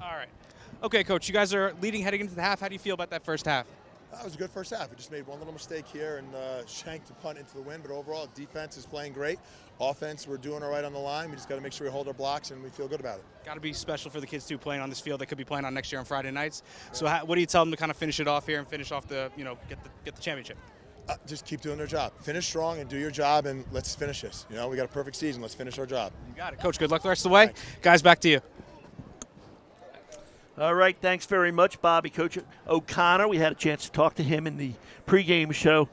All right. Okay, Coach, you guys are leading heading into the half. How do you feel about that first half? That was a good first half. We just made one little mistake here and shanked a punt into the wind, but overall, defense is playing great. Offense, we're doing all right on the line. We just got to make sure we hold our blocks, and we feel good about it. Got to be special for the kids, too, playing on this field. They could be playing on next year on Friday nights. So what do you tell them to kind of finish it off here and finish off get the championship? Just keep doing their job. Finish strong and do your job, and let's finish this. We got a perfect season. Let's finish our job. You got it. Coach, good luck the rest of the way. Thanks. Guys, back to you. All right, thanks very much, Bobby. Coach O'Connor, we had a chance to talk to him in the pregame show.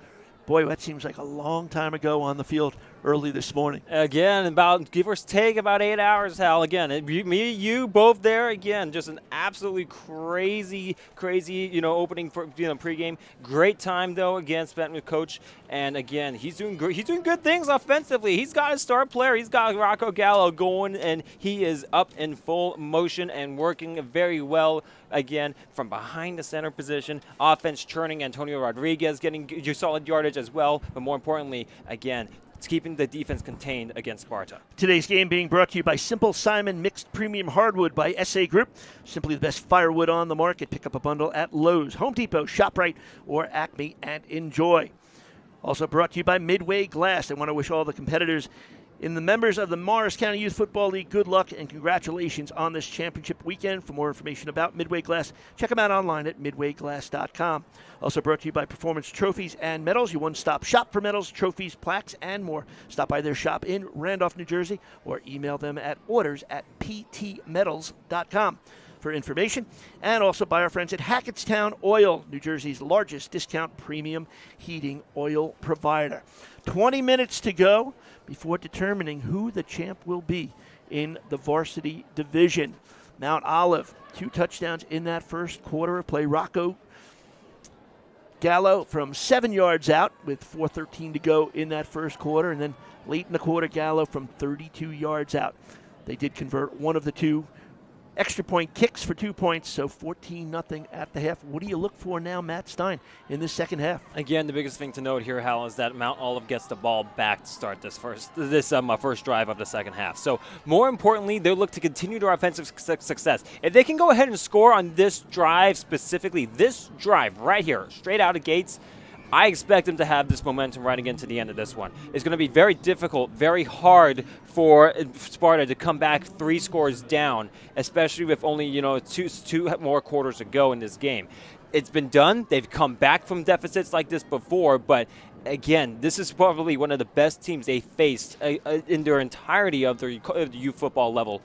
Boy, that seems like a long time ago on the field early this morning. Again, about give or take about 8 hours, Hal. Again, me, you, both there. Again, just an absolutely crazy, opening for pregame. Great time though. Again, spent with Coach, and again, he's doing good things offensively. He's got a star player. He's got Rocco Gallo going, and he is up in full motion and working very well. Again, from behind the center position, offense churning. Antonio Rodriguez getting your solid yardage as well, but more importantly, again, it's keeping the defense contained against Sparta. Today's game being brought to you by Simple Simon Mixed Premium Hardwood by SA Group. Simply the best firewood on the market. Pick up a bundle at Lowe's, Home Depot, ShopRite, or Acme and enjoy. Also brought to you by Midway Glass. I want to wish all the competitors in the members of the Morris County Youth Football League good luck and congratulations on this championship weekend. For more information about Midway Glass, check them out online at midwayglass.com. Also brought to you by Performance Trophies and Medals, your one-stop shop for medals, trophies, plaques, and more. Stop by their shop in Randolph, New Jersey, or email them at orders@ptmedals.com for information. And also by our friends at Hackettstown Oil, New Jersey's largest discount premium heating oil provider. 20 minutes to go before determining who the champ will be in the varsity division. Mount Olive, 2 touchdowns in that first quarter of play. Rocco Gallo from 7 yards out with 4:13 to go in that first quarter. And then late in the quarter, Gallo from 32 yards out. They did convert one of the 2 extra point kicks for 2 points, so 14-0 at the half. What do you look for now, Matt Stein, in this second half? Again, the biggest thing to note here, Hal, is that Mount Olive gets the ball back to start this first drive of the second half. So more importantly, they'll look to continue their offensive success. If they can go ahead and score on this drive specifically, this drive right here, straight out of gates, I expect them to have this momentum right again to the end of this one. It's going to be very difficult, very hard for Sparta to come back 3 scores down, especially with only two more quarters to go in this game. It's been done. They've come back from deficits like this before, but again, this is probably one of the best teams they faced in their entirety of their youth football level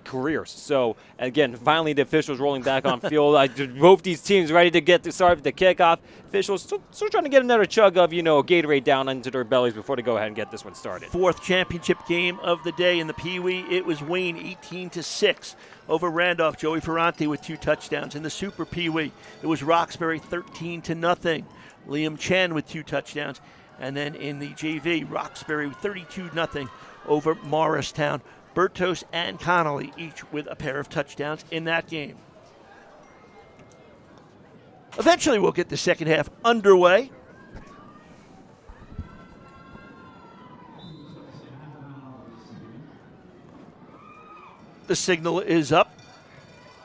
careers. So, again, finally the officials rolling back on field. Both these teams ready to get to start the kickoff. Officials still trying to get another chug of, Gatorade down into their bellies before they go ahead and get this one started. 4th championship game of the day in the Pee Wee. It was Wayne 18-6 over Randolph. Joey Ferranti with 2 touchdowns. In the Super Pee Wee, it was Roxbury 13-0. Liam Chen with 2 touchdowns. And then in the JV, Roxbury 32-0 over Morristown. Bertos and Connolly each with a pair of touchdowns in that game. Eventually we'll get the second half underway. The signal is up.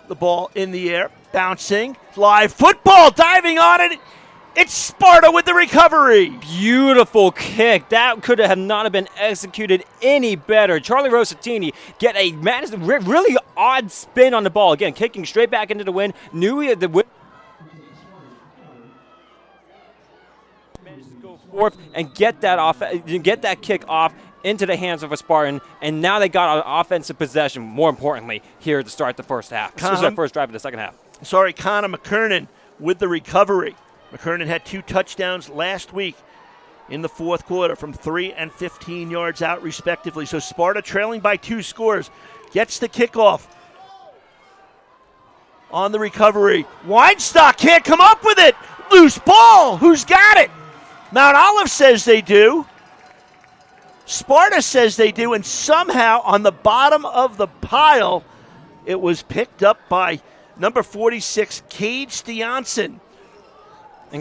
The ball in the air, bouncing. Live football, diving on it. It's Sparta with the recovery. Beautiful kick. That could have not have been executed any better. Charlie Rosatini get a really odd spin on the ball. Again, kicking straight back into the wind. Knew he had the wind. Managed to go forth and get that kick off into the hands of a Spartan, and now they got an offensive possession, more importantly, here to start the first half. This was our first drive of the second half. Connor McKernan with the recovery. McKernan had 2 touchdowns last week in the fourth quarter from 3 and 15 yards out, respectively. So Sparta trailing by 2 scores, gets the kickoff on the recovery. Weinstock can't come up with it. Loose ball. Who's got it? Mount Olive says they do. Sparta says they do, and somehow on the bottom of the pile, it was picked up by number 46, Cade Stiansen.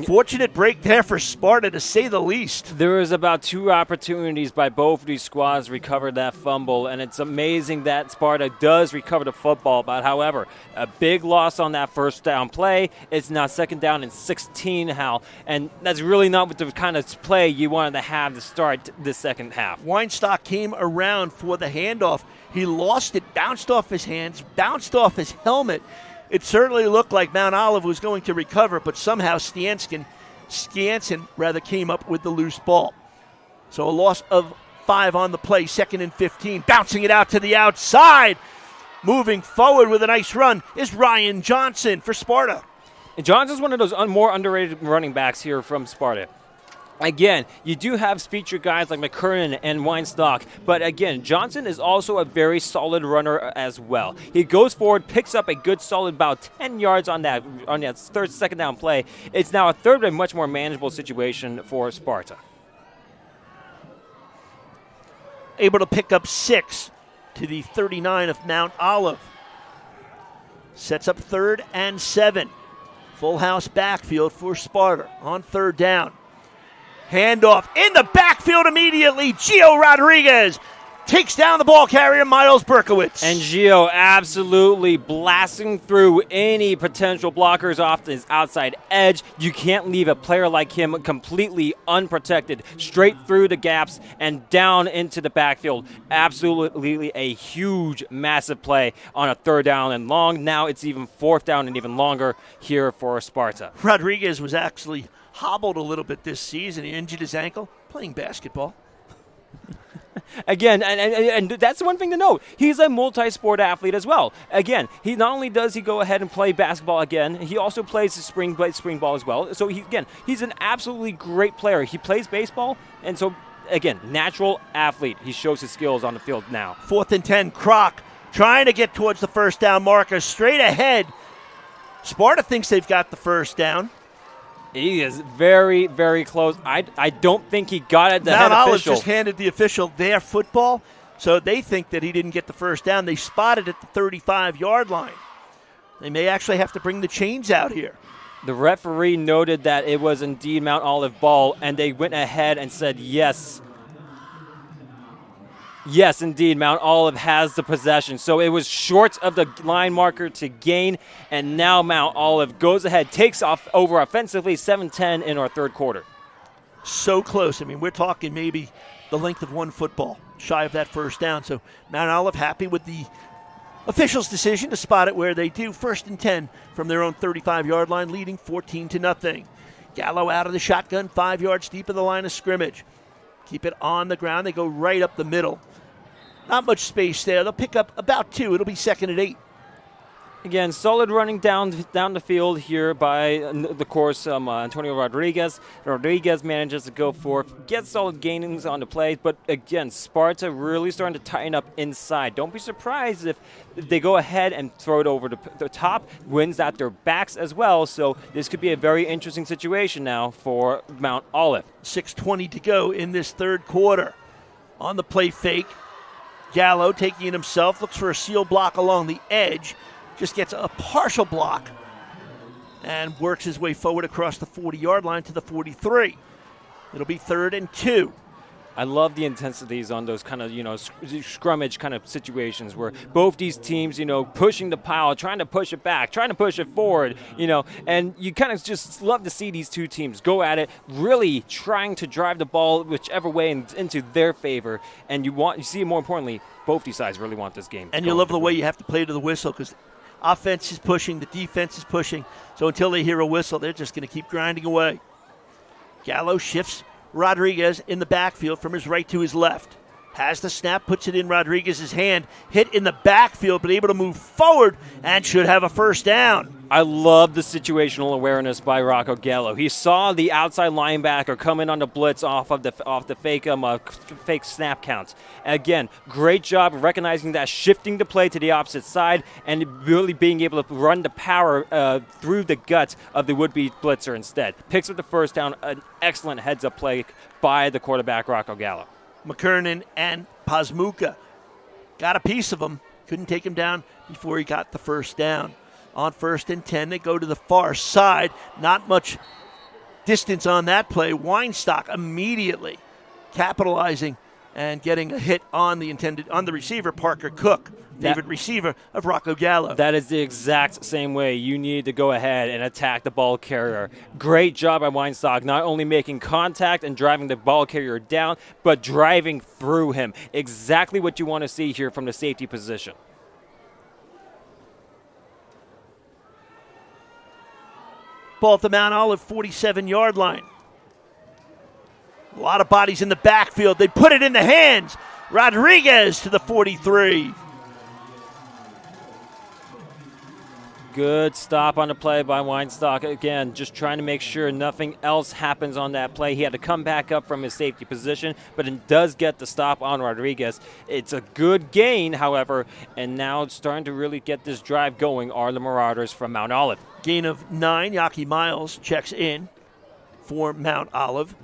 Fortunate break there for Sparta, to say the least. There was about 2 opportunities by both of these squads to recover that fumble, and it's amazing that Sparta does recover the football. But however, a big loss on that first down play. It's now 2nd down and 16, Hal, and that's really not what the kind of play you wanted to have to start the second half. Weinstock came around for the handoff. He lost it, bounced off his hands, bounced off his helmet. It certainly looked like Mount Olive was going to recover, but somehow Skansen came up with the loose ball. So a loss of 5 on the play, 2nd and 15. Bouncing it out to the outside. Moving forward with a nice run is Ryan Johnson for Sparta. And Johnson's one of those more underrated running backs here from Sparta. Again, you do have featured guys like McKernan and Weinstock, but again, Johnson is also a very solid runner as well. He goes forward, picks up a good solid about 10 yards on that second down play. It's now a third and much more manageable situation for Sparta. Able to pick up 6 to the 39 of Mount Olive. Sets up 3rd and 7. Full house backfield for Sparta on 3rd down. Handoff in the backfield immediately. Gio Rodriguez takes down the ball carrier, Miles Berkowitz. And Gio absolutely blasting through any potential blockers off his outside edge. You can't leave a player like him completely unprotected. Straight through the gaps and down into the backfield. Absolutely a huge, massive play on a 3rd down and long. Now it's even 4th down and even longer here for Sparta. Rodriguez was actually hobbled a little bit this season. He injured his ankle playing basketball. Again, and that's one thing to note. He's a multi-sport athlete as well. Again, he not only does he go ahead and play basketball again, he also plays the spring ball as well. So he's an absolutely great player. He plays baseball, and so again, natural athlete. He shows his skills on the field now. 4th and 10, Kroc trying to get towards the 1st down marker, straight ahead. Sparta thinks they've got the 1st down. He is very, very close. I don't think he got it. The Mount head Olive official just handed the official their football, so they think that he didn't get the 1st down. They spotted at the 35-yard line. They may actually have to bring the chains out here. The referee noted that it was indeed Mount Olive ball, and they went ahead and said yes. Yes, indeed, Mount Olive has the possession. So it was short of the line marker to gain, and now Mount Olive goes ahead, takes off over offensively, 7-10 in our 3rd quarter. So close. I mean, we're talking maybe the length of one football, shy of that 1st down. So Mount Olive happy with the officials' decision to spot it where they do. 1st and 10 from their own 35-yard line, leading 14-0. Gallo out of the shotgun, 5 yards deep of the line of scrimmage. Keep it on the ground. They go right up the middle. Not much space there. They'll pick up about 2. It'll be 2nd and 8. Again, solid running down the field here by the course Antonio Rodriguez. Rodriguez manages to go forth, get solid gainings on the play, but again, Sparta really starting to tighten up inside. Don't be surprised if they go ahead and throw it over the top, wins at their backs as well, so this could be a very interesting situation now for Mount Olive. 6:20 to go in this 3rd quarter. On the play fake, Gallo taking it himself, looks for a seal block along the edge, just gets a partial block and works his way forward across the 40-yard line to the 43. It'll be 3rd and 2. I love the intensities on those kind of, scrummage kind of situations where both these teams, pushing the pile, trying to push it back, trying to push it forward, and you kind of just love to see these two teams go at it, really trying to drive the ball whichever way into their favor. And you see, more importantly, both these sides really want this game. And you love the way you have to play to the whistle because offense is pushing, the defense is pushing. So until they hear a whistle, they're just going to keep grinding away. Gallo shifts Rodriguez in the backfield from his right to his left. Has the snap, puts it in Rodriguez's hand. Hit in the backfield, but able to move forward and should have a 1st down. I love the situational awareness by Rocco Gallo. He saw the outside linebacker come in on the blitz off the fake snap counts. Again, great job of recognizing that, shifting the play to the opposite side, and really being able to run the power through the guts of the would-be blitzer instead. Picks up the 1st down, an excellent heads-up play by the quarterback Rocco Gallo. McKernan and Pazmuka got a piece of him. Couldn't take him down before he got the 1st down. On 1st and 10, they go to the far side. Not much distance on that play. Weinstock immediately capitalizing and getting a hit on the receiver, Parker Cook, favorite receiver of Rocco Gallo. That is the exact same way you need to go ahead and attack the ball carrier. Great job by Weinstock, not only making contact and driving the ball carrier down, but driving through him. Exactly what you want to see here from the safety position. Ball at the Mount Olive 47-yard line. A lot of bodies in the backfield. They put it in the hands. Rodriguez to the 43. Good stop on the play by Weinstock. Again, just trying to make sure nothing else happens on that play. He had to come back up from his safety position, but it does get the stop on Rodriguez. It's a good gain, however, and now it's starting to really get this drive going are the Marauders from Mount Olive. Gain of 9. Yaki Miles checks in for Mount Olive.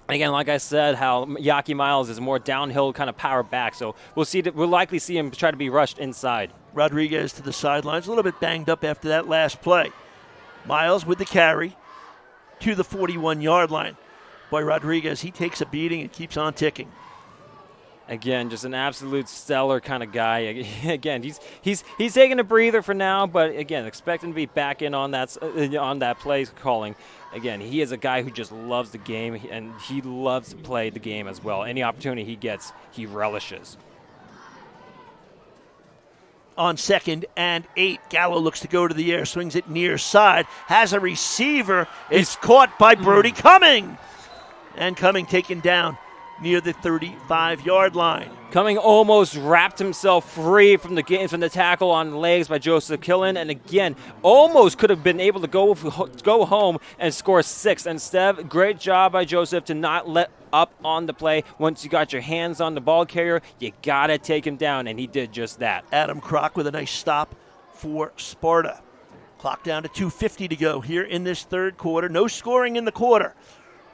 Again, like I said, how Yaki Miles is more downhill kind of power back, so we'll likely see him try to be rushed inside. Rodriguez to the sidelines, a little bit banged up after that last play. Miles with the carry to the 41-yard line. Boy, Rodriguez, he takes a beating and keeps on ticking. Again, just an absolute stellar kind of guy. Again, he's taking a breather for now, but again, expect him to be back in on that play calling. Again, he is a guy who just loves the game, and he loves to play the game as well. Any opportunity he gets, he relishes. On 2nd and 8, Gallo looks to go to the air, swings it near side, has a receiver. It's caught by Brody Cumming. And Cumming taken down near the 35-yard line. Cumming almost wrapped himself free from the tackle on the legs by Joseph Killen, and again, almost could have been able to go home and score 6. Instead, great job by Joseph to not let up on the play. Once you got your hands on the ball carrier, you got to take him down, and he did just that. Adam Kroc with a nice stop for Sparta. Clock down to 2:50 to go here in this third quarter. No scoring in the quarter.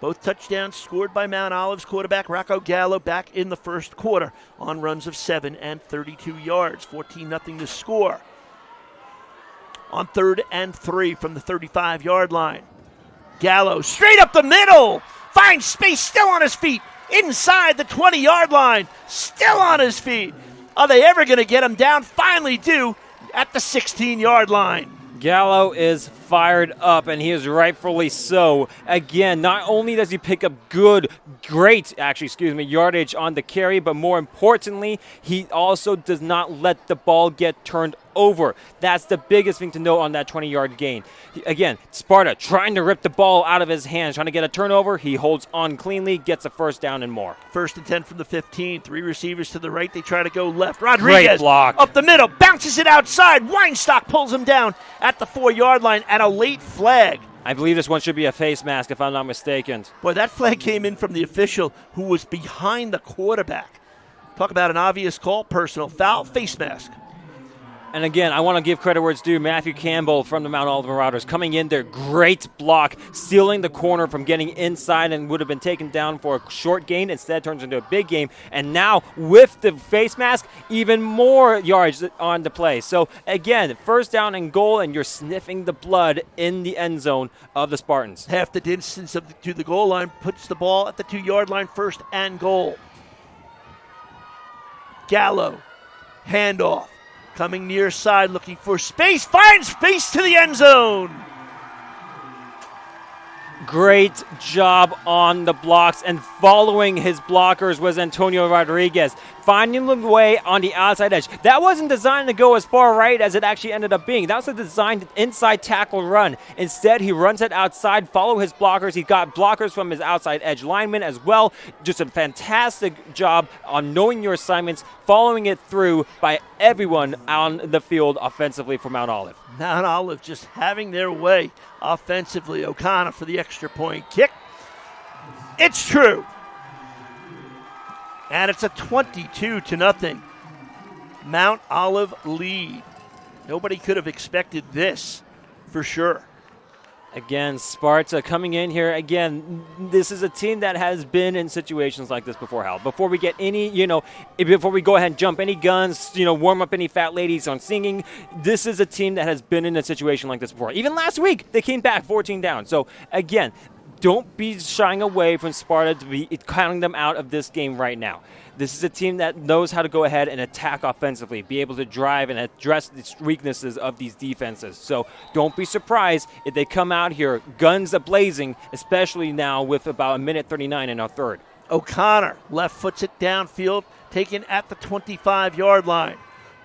Both touchdowns scored by Mount Olive's quarterback, Rocco Gallo, back in the first quarter on runs of 7 and 32 yards. 14-0 to score. On 3rd and 3 from the 35-yard line. Gallo straight up the middle. Finds space, still on his feet. Inside the 20-yard line. Still on his feet. Are they ever going to get him down? Finally do at the 16-yard line. Gallo is fired up, and he is rightfully so. Again, not only does he pick up great yardage on the carry, but more importantly, he also does not let the ball get turned over. That's the biggest thing to note on that 20-yard gain. Again, Sparta trying to rip the ball out of his hands, trying to get a turnover. He holds on cleanly, gets a first down and more. 1st and 10 from the 15. 3 receivers to the right. They try to go left. Rodriguez great block up the middle, bounces it outside. Weinstock pulls him down at the 4-yard line and a late flag. I believe this one should be a face mask, if I'm not mistaken. Boy, that flag came in from the official who was behind the quarterback. Talk about an obvious call, personal foul, face mask. And again, I want to give credit where it's due. Matthew Campbell from the Mount Olive Marauders coming in there, great block, stealing the corner from getting inside and would have been taken down for a short gain. Instead, turns into a big game. And now, with the face mask, even more yards on the play. So again, first down and goal, and you're sniffing the blood in the end zone of the Spartans. Half the distance to the goal line, puts the ball at the 2-yard line, 1st and goal. Gallo, handoff. Coming near side, looking for space, finds space to the end zone. Great job on the blocks, and following his blockers was Antonio Rodriguez, finding the way on the outside edge. That wasn't designed to go as far right as it actually ended up being. That was a designed inside tackle run. Instead, he runs it outside, follow his blockers. He got blockers from his outside edge linemen as well. Just a fantastic job on knowing your assignments, following it through by everyone on the field offensively for Mount Olive. Mount Olive just having their way offensively. O'Connor for the extra point kick. It's true. And it's a 22-0 Mount Olive lead. Nobody could have expected this for sure. Again, Sparta coming in here. Again, this is a team that has been in situations like this before, Hal. Before we get any, before we go ahead and jump any guns, warm up any fat ladies on singing, this is a team that has been in a situation like this before. Even last week, they came back 14 down. So, again, don't be shying away from Sparta to be counting them out of this game right now. This is a team that knows how to go ahead and attack offensively, be able to drive and address the weaknesses of these defenses. So don't be surprised if they come out here guns a-blazing, especially now with about 1:39 in our third. O'Connor left foots it downfield, taken at the 25-yard line.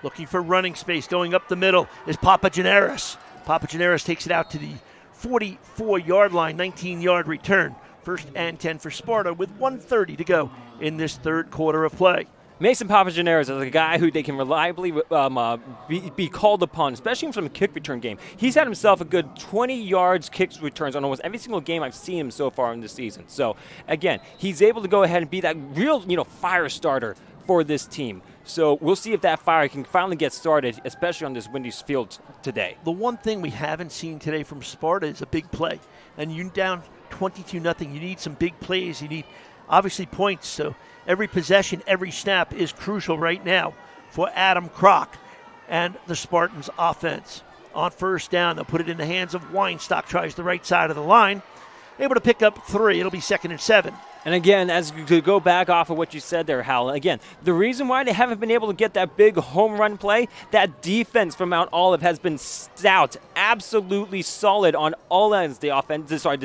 Looking for running space going up the middle is Papageneris. Papageneris takes it out to the 44-yard line, 19-yard return. First and 10 for Sparta with 1:30 to go in this third quarter of play. Mason Papageneris is a guy who they can reliably be called upon, especially from a kick return game. He's had himself a good 20 yards kicks returns on almost every single game I've seen him so far in this season. So, again, he's able to go ahead and be that real, fire starter for this team. So we'll see if that fire can finally get started, especially on this windy field today. The one thing we haven't seen today from Sparta is a big play. And you're down 22-0. You need some big plays. You need, obviously, points. So every possession, every snap is crucial right now for Adam Kroc and the Spartans' offense. On first down, they'll put it in the hands of Weinstock. Tries the right side of the line. Able to pick up 3. It'll be 2nd and 7. And again, as to go back off of what you said there, Hal, again, the reason why they haven't been able to get that big home run play, that defense from Mount Olive has been stout, absolutely solid on all ends. The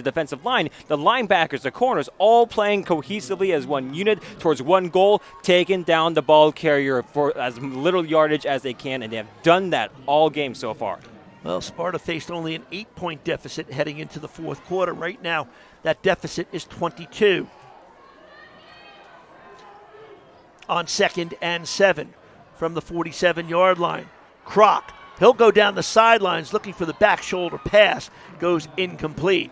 defensive line, the linebackers, the corners, all playing cohesively as one unit towards one goal, taking down the ball carrier for as little yardage as they can, and they have done that all game so far. Well, Sparta faced only an 8-point deficit heading into the fourth quarter. Right now, that deficit is 22. On 2nd and 7 from the 47-yard line. Kroc, he'll go down the sidelines looking for the back shoulder pass. Goes incomplete.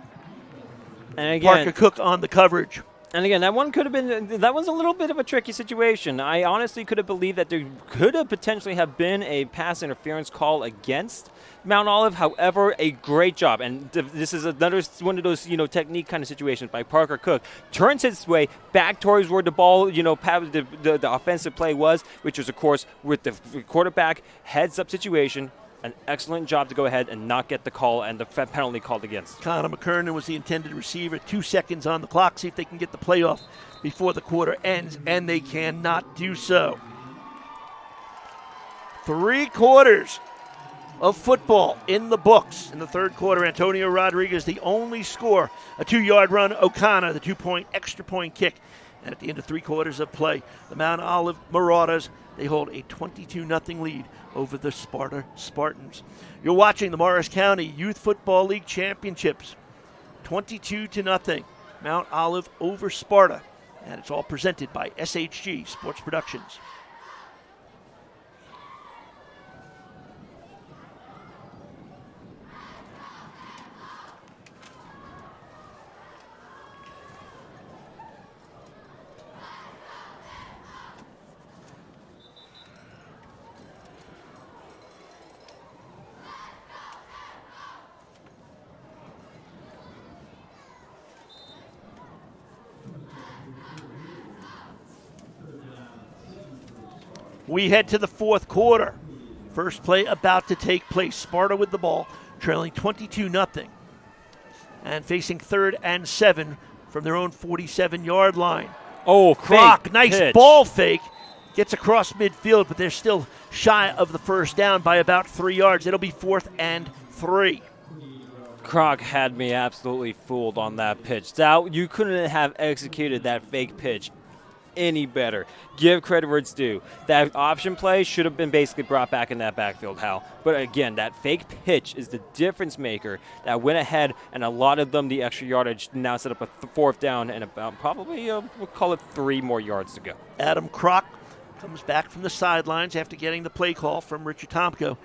And again, Parker Cook on the coverage. And again, that was a little bit of a tricky situation. I honestly could have believed that there could have potentially have been a pass interference call against Mount Olive. However, a great job. And this is another one of those, technique kind of situations by Parker Cook. Turns his way back towards where the ball, the offensive play was, which was, of course, with the quarterback heads-up situation. An excellent job to go ahead and not get the call and the penalty called against. Connor McKernan was the intended receiver. 2 seconds on the clock. See if they can get the play off before the quarter ends, and they cannot do so. 3 quarters of football in the books. In the third quarter, Antonio Rodriguez, the only score. A 2-yard run, O'Connor, the 2-point extra point kick. And at the end of 3 quarters of play, the Mount Olive Marauders, they hold a 22-0 lead over the Sparta Spartans. You're watching the Morris County Youth Football League Championships. 22-0, Mount Olive over Sparta. And it's all presented by SHG Sports Productions. We head to the fourth quarter. First play about to take place. Sparta with the ball, trailing 22-0. And facing 3rd and 7 from their own 47-yard line. Oh, Kroc, nice pitch. ball fake. Gets across midfield, but they're still shy of the first down by about 3 yards. It'll be 4th and 3. Kroc had me absolutely fooled on that pitch. You couldn't have executed that fake pitch any better. Give credit where it's due. That option play should have been basically brought back in that backfield, Hal. But again, that fake pitch is the difference maker that went ahead and a lot of them the extra yardage now set up a 4th down and about probably, we'll call it 3 more yards to go. Adam Kroc comes back from the sidelines after getting the play call from Richard Tomko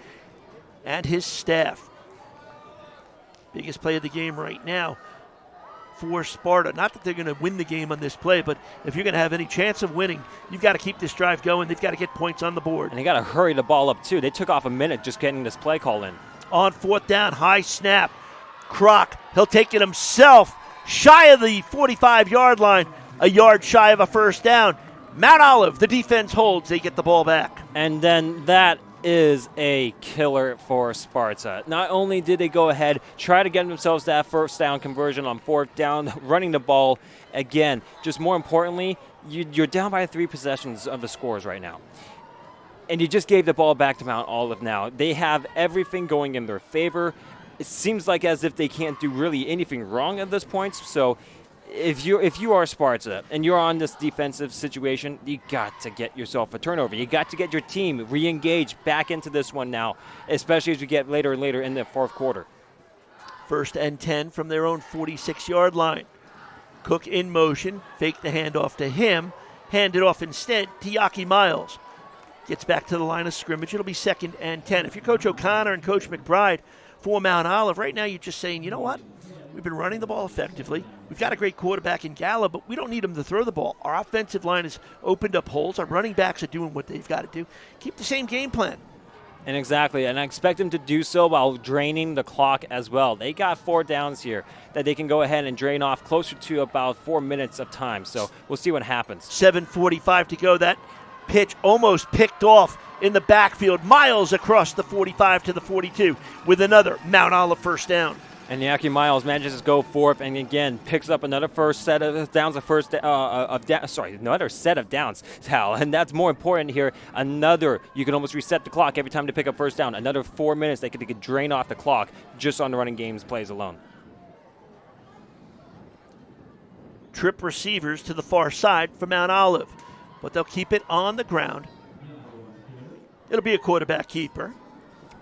and his staff. Biggest play of the game right now for Sparta. Not that they're going to win the game on this play, but if you're going to have any chance of winning, you've got to keep this drive going. They've got to get points on the board. And they got to hurry the ball up, too. They took off a minute just getting this play call in. On 4th down, high snap. Kroc, he'll take it himself, shy of the 45-yard line, a yard shy of a first down. Mount Olive, the defense holds, they get the ball back. And then that is a killer for Sparta. Not only did they go ahead, try to get themselves that first down conversion on fourth down, running the ball again. Just more importantly, you're down by 3 possessions of the scores right now. And you just gave the ball back to Mount Olive now. They have everything going in their favor. It seems like as if they can't do really anything wrong at this point. So if you are Sparta and you're on this defensive situation, you got to get yourself a turnover. You got to get your team re-engaged back into this one now, especially as we get later and later in the fourth quarter. 1st and 10 from their own 46-yard line. Cook in motion, fake the handoff to him, hand it off instead to Yaki Miles. Gets back to the line of scrimmage. It'll be 2nd and 10. If you're Coach O'Connor and Coach McBride for Mount Olive, right now you're just saying, you know what? We've been running the ball effectively. We've got a great quarterback in Gallo, but we don't need him to throw the ball. Our offensive line has opened up holes. Our running backs are doing what they've got to do. Keep the same game plan. And exactly, and I expect them to do so while draining the clock as well. They got 4 downs here that they can go ahead and drain off closer to about 4 minutes of time. So we'll see what happens. 7:45 to go. That pitch almost picked off in the backfield. Miles across the 45 to the 42 with another Mount Olive first down. And Yaki Miles manages to go forth and again picks up another first set of downs, another set of downs, Hal. And that's more important here. You can almost reset the clock every time they pick up first down. Another 4 minutes they could drain off the clock just on the running games plays alone. Trip receivers to the far side for Mount Olive, but they'll keep it on the ground. It'll be a quarterback keeper.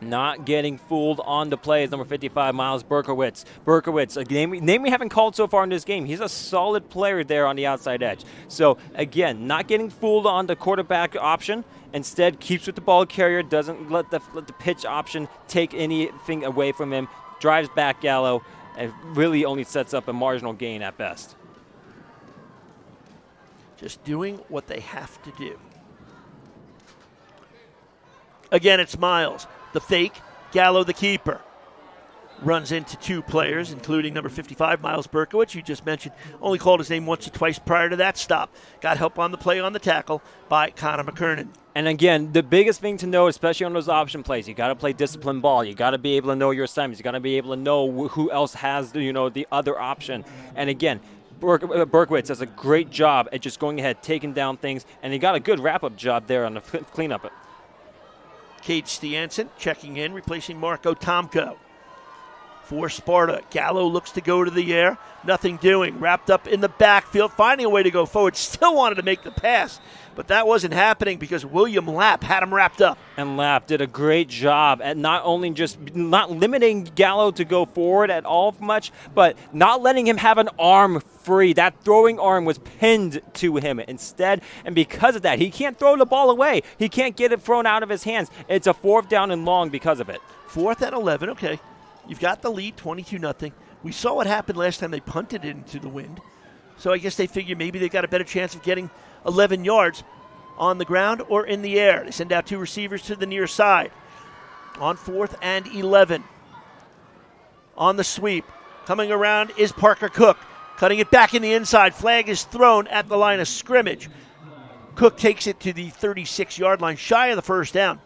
Not getting fooled on the play is number 55, Miles Berkowitz. Berkowitz, a name we haven't called so far in this game. He's a solid player there on the outside edge. So, again, not getting fooled on the quarterback option. Instead, keeps with the ball carrier, doesn't let the pitch option take anything away from him, drives back Gallo, and really only sets up a marginal gain at best. Just doing what they have to do. Again, it's Miles. The fake, Gallo the keeper. Runs into 2 players, including number 55, Miles Berkowitz, you just mentioned. Only called his name once or twice prior to that stop. Got help on the play on the tackle by Connor McKernan. And again, the biggest thing to know, especially on those option plays, you got to play disciplined ball. You got to be able to know your assignments. You got to be able to know who else has the other option. And again, Berkowitz does a great job at just going ahead, taking down things, and he got a good wrap-up job there on the cleanup. Cade Stiansen checking in, replacing Marco Tomko. For Sparta, Gallo looks to go to the air. Nothing doing. Wrapped up in the backfield, finding a way to go forward. Still wanted to make the pass, but that wasn't happening because William Lapp had him wrapped up. And Lapp did a great job at not only just not limiting Gallo to go forward at all much, but not letting him have an arm free. That throwing arm was pinned to him instead, and because of that, he can't throw the ball away. He can't get it thrown out of his hands. It's a 4th down and long because of it. 4th and 11, okay. You've got the lead, 22-0. We saw what happened last time they punted it into the wind. So I guess they figure maybe they've got a better chance of getting 11 yards on the ground or in the air. They send out 2 receivers to the near side. On 4th and 11. On the sweep. Coming around is Parker Cook. Cutting it back in the inside. Flag is thrown at the line of scrimmage. Cook takes it to the 36-yard line, shy of the first down.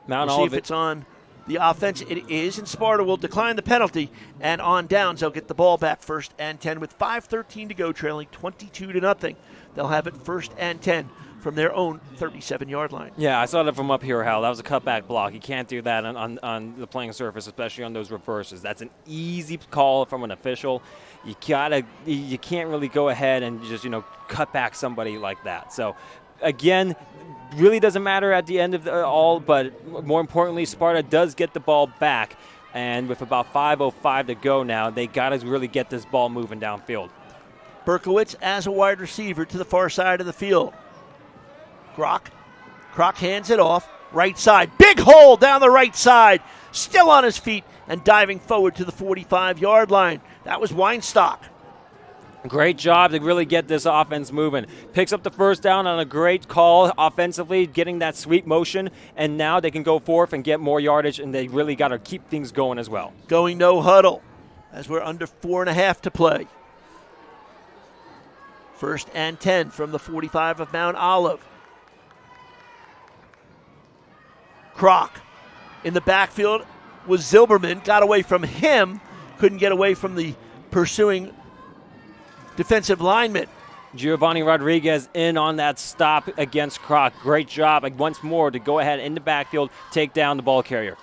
Mount We'll see if Olive. it's on the offense. It is, and Sparta will decline the penalty. And on downs, they'll get the ball back 1st and 10 with 5:13 to go, trailing 22-0. They'll have it 1st and 10 from their own 37-yard line. Yeah, I saw that from up here, Hal. That was a cutback block. You can't do that on the playing surface, especially on those reverses. That's an easy call from an official. You can't really go ahead and just cut back somebody like that. So again, really doesn't matter at the end of all, but more importantly, Sparta does get the ball back. And with about 5:05 to go now, they got to really get this ball moving downfield. Berkowitz as a wide receiver to the far side of the field. Kroc hands it off. Right side. Big hole down the right side. Still on his feet and diving forward to the 45-yard line. That was Weinstock. Great job to really get this offense moving. Picks up the first down on a great call offensively, getting that sweep motion, and now they can go forth and get more yardage, and they really got to keep things going as well. Going no huddle. as we're under 4.5 to play. 1st and 10 from the 45 of Mount Olive. Kroc in the backfield was Zilberman, got away from him, couldn't get away from the pursuing defensive lineman. Giovanni Rodriguez in on that stop against Kroc. Great job once more to go ahead in the backfield, take down the ball carrier.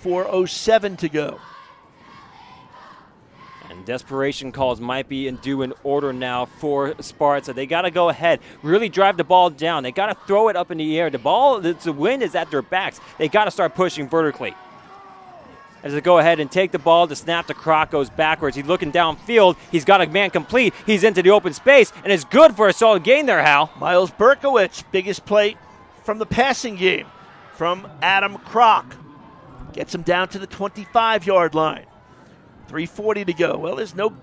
4:07 to go. And desperation calls might be due in order now for Sparta. They got to go ahead, really drive the ball down. They got to throw it up in the air. The wind is at their backs. They got to start pushing vertically. As they go ahead and take the ball, the snap to Kroc goes backwards. He's looking downfield. He's got a man complete. He's into the open space, and it's good for a solid gain there, Hal. Miles Berkowitz, biggest play from the passing game from Adam Kroc. Gets him down to the 25-yard line. 3:40 to go. Well, there's no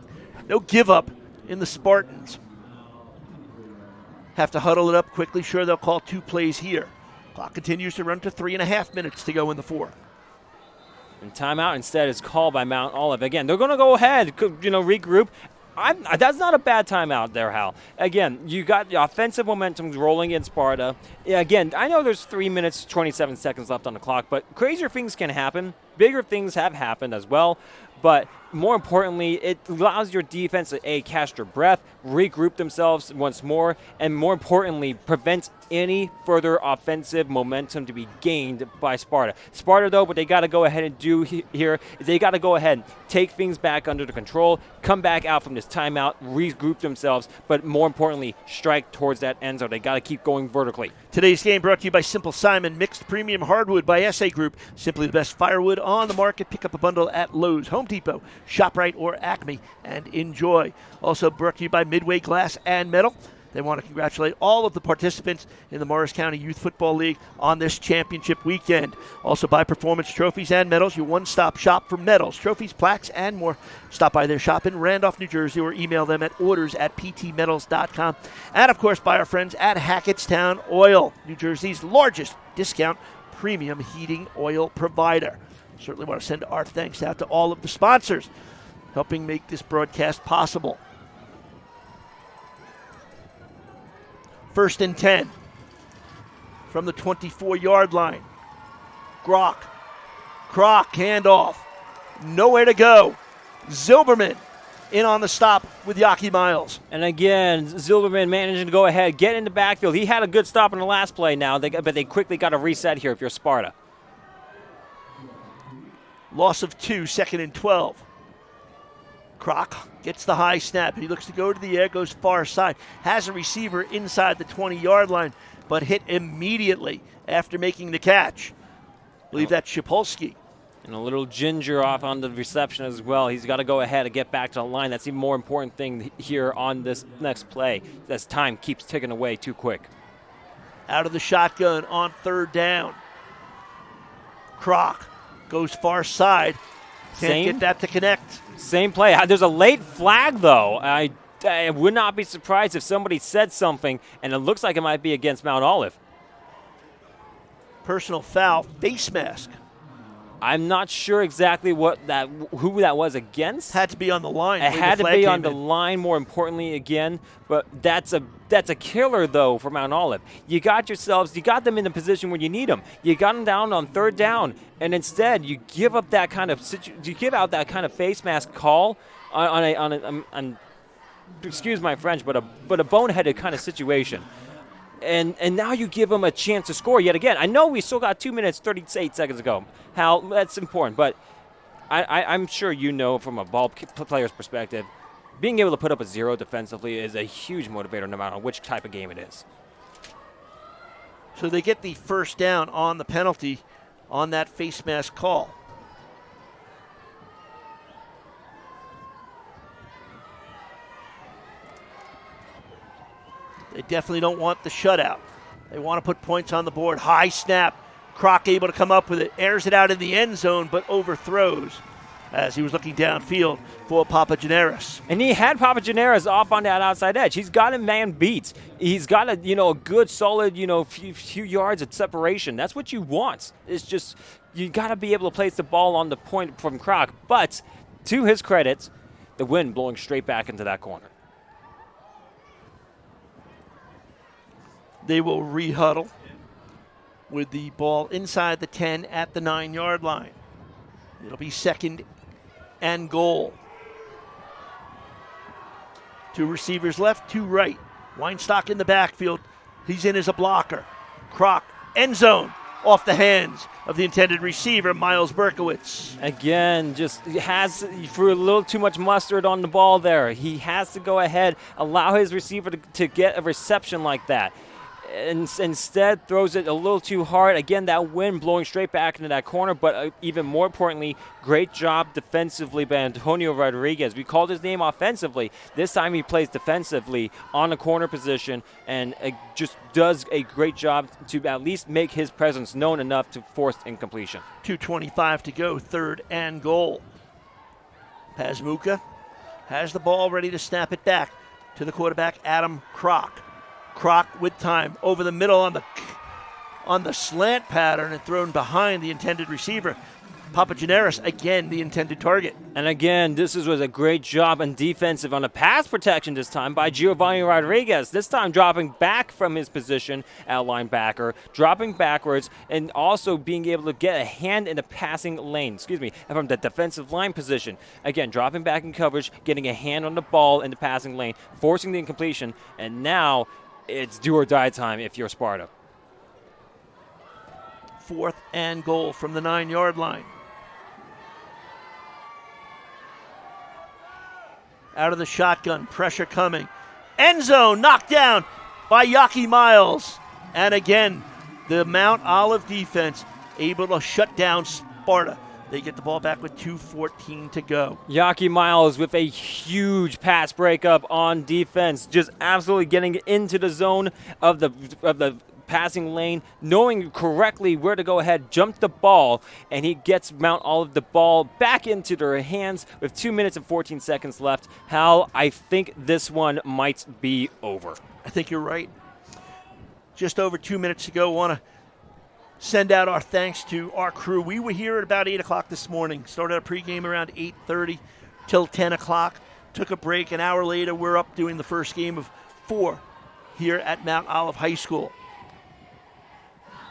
give up in the Spartans. Have to huddle it up quickly. Sure, they'll call 2 plays here. Clock continues to run to 3.5 minutes to go in the 4th. And timeout instead is called by Mount Olive. Again, they're going to go ahead, regroup. That's not a bad timeout there, Hal. Again, you got the offensive momentum rolling in Sparta. Again, I know there's 3 minutes, 27 seconds left on the clock, but crazier things can happen. Bigger things have happened as well. But more importantly, it allows your defense to catch their breath, regroup themselves once more, and more importantly, prevent any further offensive momentum to be gained by Sparta. Sparta, though, what they got to go ahead and do here is they got to go ahead and take things back under the control, come back out from this timeout, regroup themselves, but more importantly, strike towards that end zone. They got to keep going vertically. Today's game brought to you by Simple Simon, mixed premium hardwood by SA Group. Simply the best firewood on the market. Pick up a bundle at Lowe's, Home Depot, ShopRite, or Acme, and enjoy. Also brought to you by Midway Glass and Metal. They want to congratulate all of the participants in the Morris County Youth Football League on this championship weekend. Also by Performance Trophies and Medals, your one-stop shop for medals, trophies, plaques, and more. Stop by their shop in Randolph, New Jersey, or email them at orders@ptmetals.com. And, of course, by our friends at Hackettstown Oil, New Jersey's largest discount premium heating oil provider. Certainly want to send our thanks out to all of the sponsors helping make this broadcast possible. 1st and 10 from the 24-yard line. Kroc, handoff. Nowhere to go. Zilberman in on the stop with Yaki Miles. And again, Zilberman managing to go ahead, get in the backfield. He had a good stop in the last play now, but they quickly got to reset here if you're Sparta. Loss of 2, 2nd and 12. Kroc gets the high snap. He looks to go to the air, goes far side. Has a receiver inside the 20-yard line, but hit immediately after making the catch. I believe that's Shapolsky. And a little ginger off on the reception as well. He's got to go ahead and get back to the line. That's the more important thing here on this next play, as time keeps ticking away too quick. Out of the shotgun on 3rd down. Kroc goes far side. Can't get that to connect. Same play. There's a late flag, though. I would not be surprised if somebody said something, and it looks like it might be against Mount Olive. Personal foul, face mask. I'm not sure exactly who that was against. Had to be on the line. It had to be on the line, more importantly, again. But that's a killer, though, for Mount Olive. You got them in the position where you need them. You got them down on 3rd down, and instead you give up that kind of out that kind of face mask call on excuse my French, but a boneheaded kind of situation. And now you give them a chance to score yet again. I know we still got 2 minutes, 38 seconds to go. Hal, that's important, but I'm sure you know from a ball player's perspective, being able to put up a 0 defensively is a huge motivator no matter which type of game it is. So they get the 1st down on the penalty on that face mask call. They definitely don't want the shutout. They want to put points on the board. High snap. Kroc able to come up with it. Airs it out in the end zone, but overthrows as he was looking downfield for Papageneris. And he had Papageneris off on that outside edge. He's got him man beats. He's got a good solid few yards of separation. That's what you want. It's just you got to be able to place the ball on the point from Kroc. But to his credit, the wind blowing straight back into that corner. They will re-huddle with the ball inside the 10 at the 9-yard line. It'll be 2nd and goal. 2 receivers left, 2 right. Weinstock in the backfield. He's in as a blocker. Kroc, end zone, off the hands of the intended receiver, Miles Berkowitz. Again, just has threw a little too much mustard on the ball there. He has to go ahead, allow his receiver to get a reception like that. And instead throws it a little too hard. Again, that wind blowing straight back into that corner, but even more importantly, great job defensively by Antonio Rodriguez. We called his name offensively. This time he plays defensively on the corner position and just does a great job to at least make his presence known enough to force incompletion. 2:25 to go, 3rd and goal. Pazmuka has the ball, ready to snap it back to the quarterback, Adam Kroc. Kroc with time over the middle on the slant pattern and thrown behind the intended receiver. Papageneris, again, the intended target. And again, this was a great job on defensive on the pass protection this time by Giovanni Rodriguez. This time dropping back from his position at linebacker, dropping backwards, and also being able to get a hand in the passing lane, from the defensive line position. Again, dropping back in coverage, getting a hand on the ball in the passing lane, forcing the incompletion, and now it's do or die time if you're Sparta. 4th and goal from the 9-yard line. Out of the shotgun, pressure coming. End zone, knocked down by Yaki Miles. And again, the Mount Olive defense able to shut down Sparta. They get the ball back with 2:14 to go. Yaki Miles with a huge pass breakup on defense, just absolutely getting into the zone of the passing lane, knowing correctly where to go ahead, jump the ball, and he gets Mount Olive the ball back into their hands with 2 minutes and 14 seconds left. Hal, I think this one might be over. I think you're right. Just over 2 minutes to go. Want to send out our thanks to our crew. We were here at about 8 o'clock this morning. Started a pregame around 8:30 till 10 o'clock. Took a break. An hour later, we're up doing the first game of 4 here at Mount Olive High School.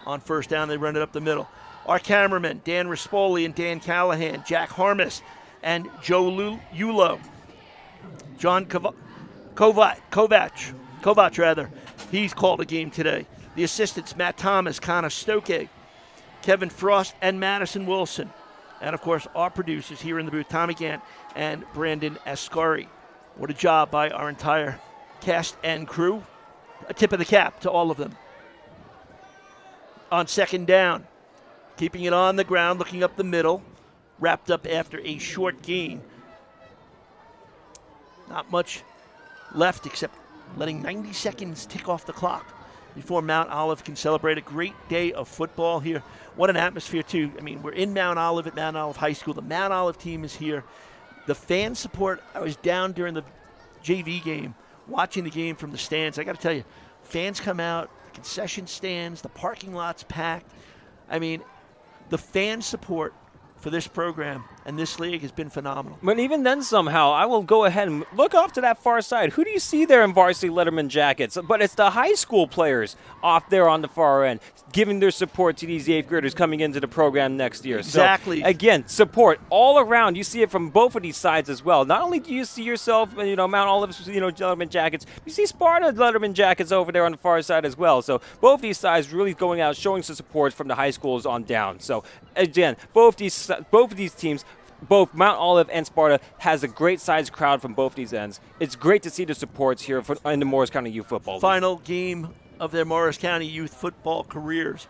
On first down, they run it up the middle. Our cameramen, Dan Rispoli and Dan Callahan, Jack Harmis and Joe Yulo. John Kovac, he's called a game today. The assistants, Matt Thomas, Connor Stoke, Kevin Frost, and Madison Wilson. And, of course, our producers here in the booth, Tommy Gant and Brandon Ascari. What a job by our entire cast and crew. A tip of the cap to all of them. On second down, keeping it on the ground, looking up the middle, wrapped up after a short gain. Not much left except letting 90 seconds tick off the clock before Mount Olive can celebrate a great day of football here. What an atmosphere, too. I mean, we're in Mount Olive at Mount Olive High School. The Mount Olive team is here. The fan support, I was down during the JV game, watching the game from the stands. I got to tell you, fans come out, concession stands, the parking lot's packed. I mean, the fan support for this program and this league has been phenomenal. But even then, somehow, I will go ahead and look off to that far side. Who do you see there in varsity Letterman jackets? But it's the high school players off there on the far end, giving their support to these 8th graders coming into the program next year. Exactly. So, again, support all around. You see it from both of these sides as well. Not only do you see yourself, Mount Olive's, Letterman jackets, you see Sparta Letterman jackets over there on the far side as well. So both these sides really going out, showing some support from the high schools on down. So, again, both of these teams, both Mount Olive and Sparta, has a great sized crowd from both these ends. It's great to see the supports here in the Morris County Youth Football League. Final game of their Morris County Youth Football careers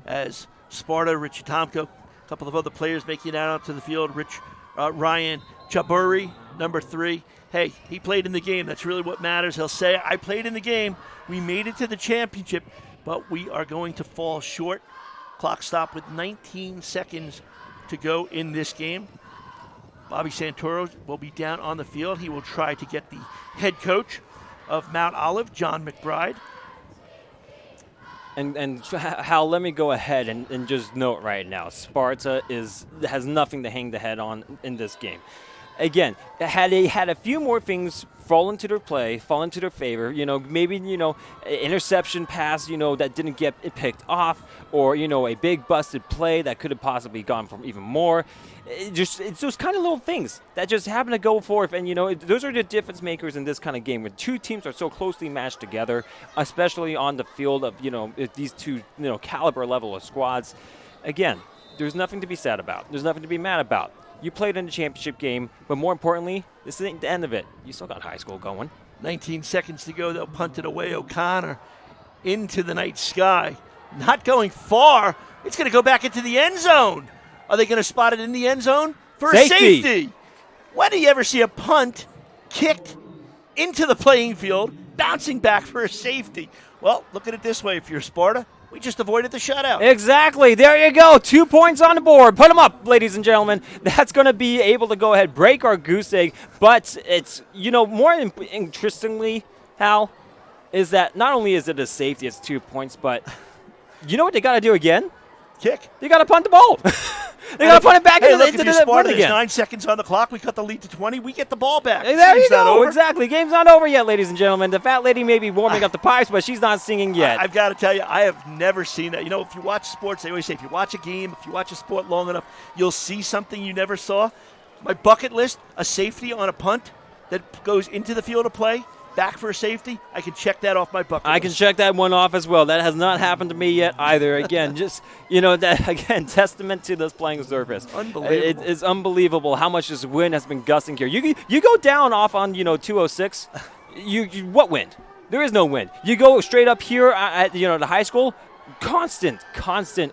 as Sparta, Richie Tomko, a couple of other players making it out onto the field. Ryan Chaburi, number 3. Hey, he played in the game. That's really what matters. He'll say, I played in the game. We made it to the championship, but we are going to fall short. Clock stopped with 19 seconds to go in this game. Bobby Santoro will be down on the field. He will try to get the head coach of Mount Olive, John McBride. And Hal, let me go ahead and just note right now, Sparta has nothing to hang the head on in this game. Again, had they had a few more things fall into their favor, maybe, interception pass, that didn't get picked off, or, a big busted play that could have possibly gone for even more. It's those kind of little things that just happen to go forth, and, those are the difference makers in this kind of game when two teams are so closely matched together, especially on the field of, these two, caliber level of squads. Again, there's nothing to be sad about. There's nothing to be mad about. You played in the championship game, but more importantly, this ain't the end of it. You still got high school going. 19 seconds to go. They'll punt it away. O'Connor into the night sky. Not going far. It's going to go back into the end zone. Are they going to spot it in the end zone? For a safety. When do you ever see a punt kicked into the playing field, bouncing back for a safety? Well, look at it this way. If you're Sparta, we just avoided the shutout. Exactly. There you go. 2 points on the board. Put them up, ladies and gentlemen. That's going to be able to go ahead, break our goose egg. But it's, more interestingly, Hal, is that not only is it a safety, it's 2 points, but you know what they got to do again? Kick. They got to punt the ball. They got to punt it back into the board again. There's 9 seconds on the clock. We cut the lead to 20. We get the ball back. There you go. Exactly. Game's not over yet, ladies and gentlemen. The fat lady may be warming up the pipes, but she's not singing yet. I've got to tell you, I have never seen that. If you watch sports, they always say if you watch a game, if you watch a sport long enough, you'll see something you never saw. My bucket list, a safety on a punt that goes into the field of play, back for a safety, I can check that off my bucket list. I can check that one off as well. That has not happened to me yet either. Again, testament to this playing surface. Unbelievable. It's unbelievable how much this wind has been gusting here. You go down off on 206. What wind? There is no wind. You go straight up here at the high school. Constant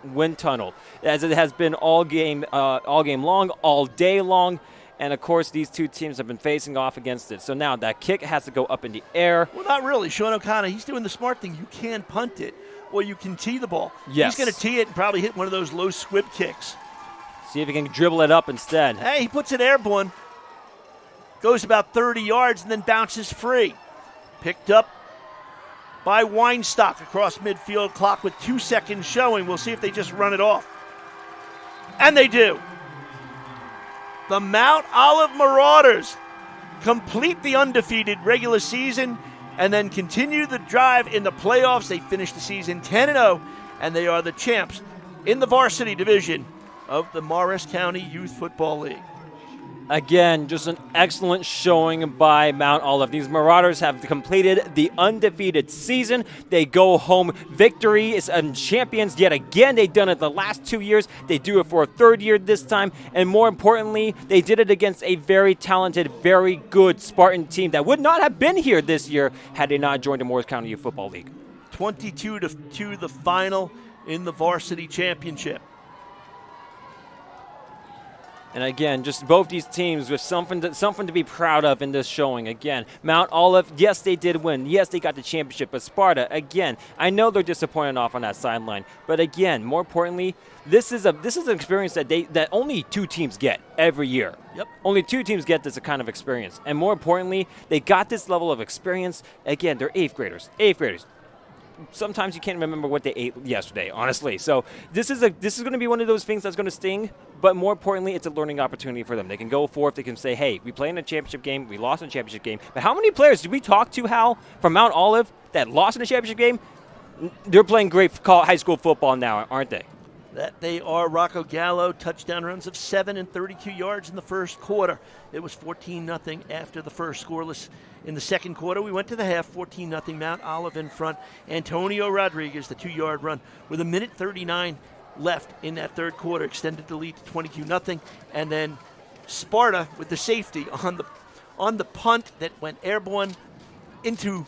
wind tunnel, as it has been all game long, all day long. And, of course, these two teams have been facing off against it. So now that kick has to go up in the air. Well, not really. Sean O'Connor, he's doing the smart thing. You can punt it, or you can tee the ball. Yes. He's going to tee it and probably hit one of those low squib kicks. See if he can dribble it up instead. Hey, he puts it airborne. Goes about 30 yards and then bounces free. Picked up by Weinstock across midfield, clock with 2 seconds showing. We'll see if they just run it off. And they do. The Mount Olive Marauders complete the undefeated regular season and then continue the drive in the playoffs. They finish the season 10-0, and they are the champs in the varsity division of the Morris County Youth Football League. Again, just an excellent showing by Mount Olive. These Marauders have completed the undefeated season. They go home victory and champions yet again. They've done it the last 2 years. They do it for a third year this time. And more importantly, they did it against a very talented, very good Spartan team that would not have been here this year had they not joined the Morris County Youth Football League. 22-2 the final in the varsity championship. And again, just both these teams with something to be proud of in this showing. Again, Mount Olive, yes, they did win. Yes, they got the championship. But Sparta, again, I know they're disappointed off on that sideline. But again, more importantly, this is an experience that only 2 teams get every year. Yep. Only 2 teams get this kind of experience. And more importantly, they got this level of experience. Again, they're 8th graders. 8th graders. Sometimes you can't remember what they ate yesterday, honestly. So this is going to be one of those things that's going to sting, but more importantly, it's a learning opportunity for them. They can go forth, they can say, hey, we played in a championship game, we lost in a championship game. But how many players did we talk to, Hal, from Mount Olive that lost in a championship game? They're playing great high school football now, aren't they? That they are. Rocco Gallo, touchdown runs of 7 and 32 yards in the first quarter. It was 14-0 after the first, scoreless in the second quarter. We went to the half, 14-0, Mount Olive in front. Antonio Rodriguez, the 2-yard run, with 1:39 left in that third quarter, extended the lead to 22-0. And then Sparta with the safety on the punt that went airborne into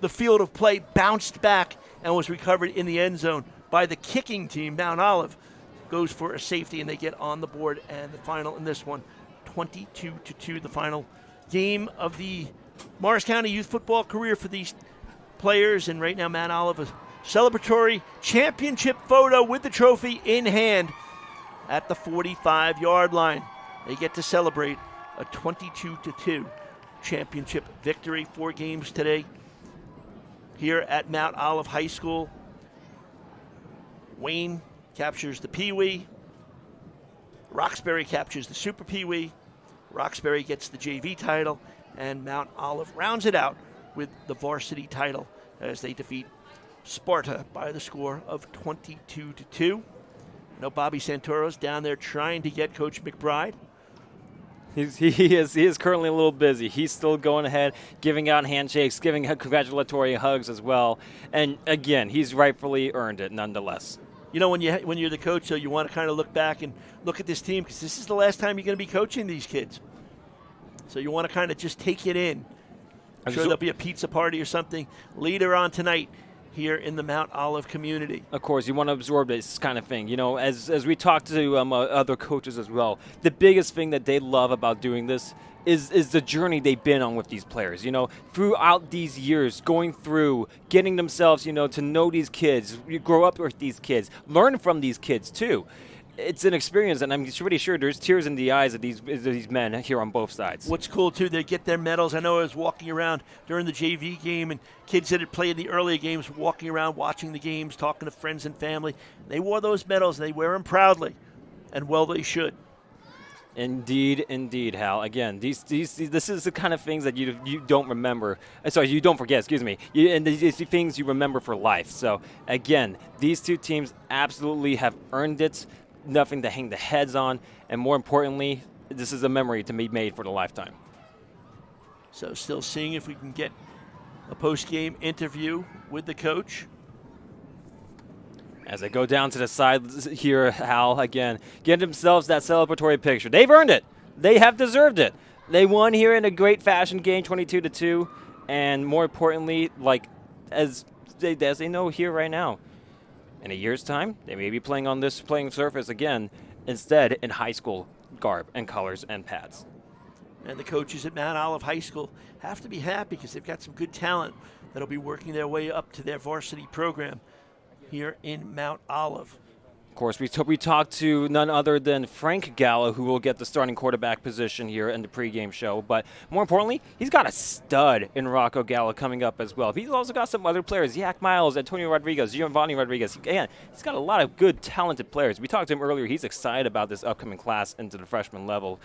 the field of play, bounced back and was recovered in the end zone by the kicking team. Mount Olive goes for a safety, and they get on the board. And the final in this one, 22-2, the final game of the Morris County Youth Football career for these players. And right now, Mount Olive, a celebratory championship photo with the trophy in hand at the 45-yard line. They get to celebrate a 22-2 championship victory. 4 games today. here at Mount Olive High School. Wayne captures the Pee Wee. Roxbury captures the Super Pee Wee. Roxbury gets the JV title, and Mount Olive rounds it out with the varsity title as they defeat Sparta by the score of 22-2. Bobby Santoro's down there trying to get Coach McBride. He is currently a little busy. He's still going ahead, giving out handshakes, giving congratulatory hugs as well. And again, he's rightfully earned it nonetheless. You know, when you're the coach, though, you want to kind of look back and look at this team because this is the last time you're going to be coaching these kids. So you want to kind of just take it in. I'm sure there'll be a pizza party or something later on tonight here in the Mount Olive community. Of course, you want to absorb this kind of thing. You know, as we talk to other coaches as well, the biggest thing that they love about doing this is the journey they've been on with these players. You know, throughout these years, going through, getting themselves, you know, to know these kids, you grow up with these kids, learn from these kids too. It's an experience, and I'm pretty sure there's tears in the eyes of these men here on both sides. What's cool, too, they get their medals. I know I was walking around during the JV game, and kids that had played in the earlier games were walking around, watching the games, talking to friends and family. They wore those medals, and they wear them proudly, and well they should. Indeed, Hal. Again, this is the kind of things that you don't remember. Sorry, you don't forget. Excuse me. And these things you remember for life. So again, these two teams absolutely have earned it. Nothing to hang the heads on, and more importantly, this is a memory to be made for the lifetime. So still seeing if we can get a post-game interview with the coach. As they go down to the side here, Hal, again, get themselves that celebratory picture. They've earned it. They have deserved it. They won here in a great fashion game, 22-2, and more importantly, like as they know here right now, in a year's time, they may be playing on this playing surface again, instead in high school garb and colors and pads. And the coaches at Mount Olive High School have to be happy because they've got some good talent that'll be working their way up to their varsity program here in Mount Olive. Of course, we talked to none other than Frank Gallo, who will get the starting quarterback position here in the pregame show. But more importantly, he's got a stud in Rocco Gallo coming up as well. He's also got some other players, Yak Miles, Antonio Rodriguez, Giovanni Rodriguez. Again, he's got a lot of good, talented players. We talked to him earlier. He's excited about this upcoming class into the freshman level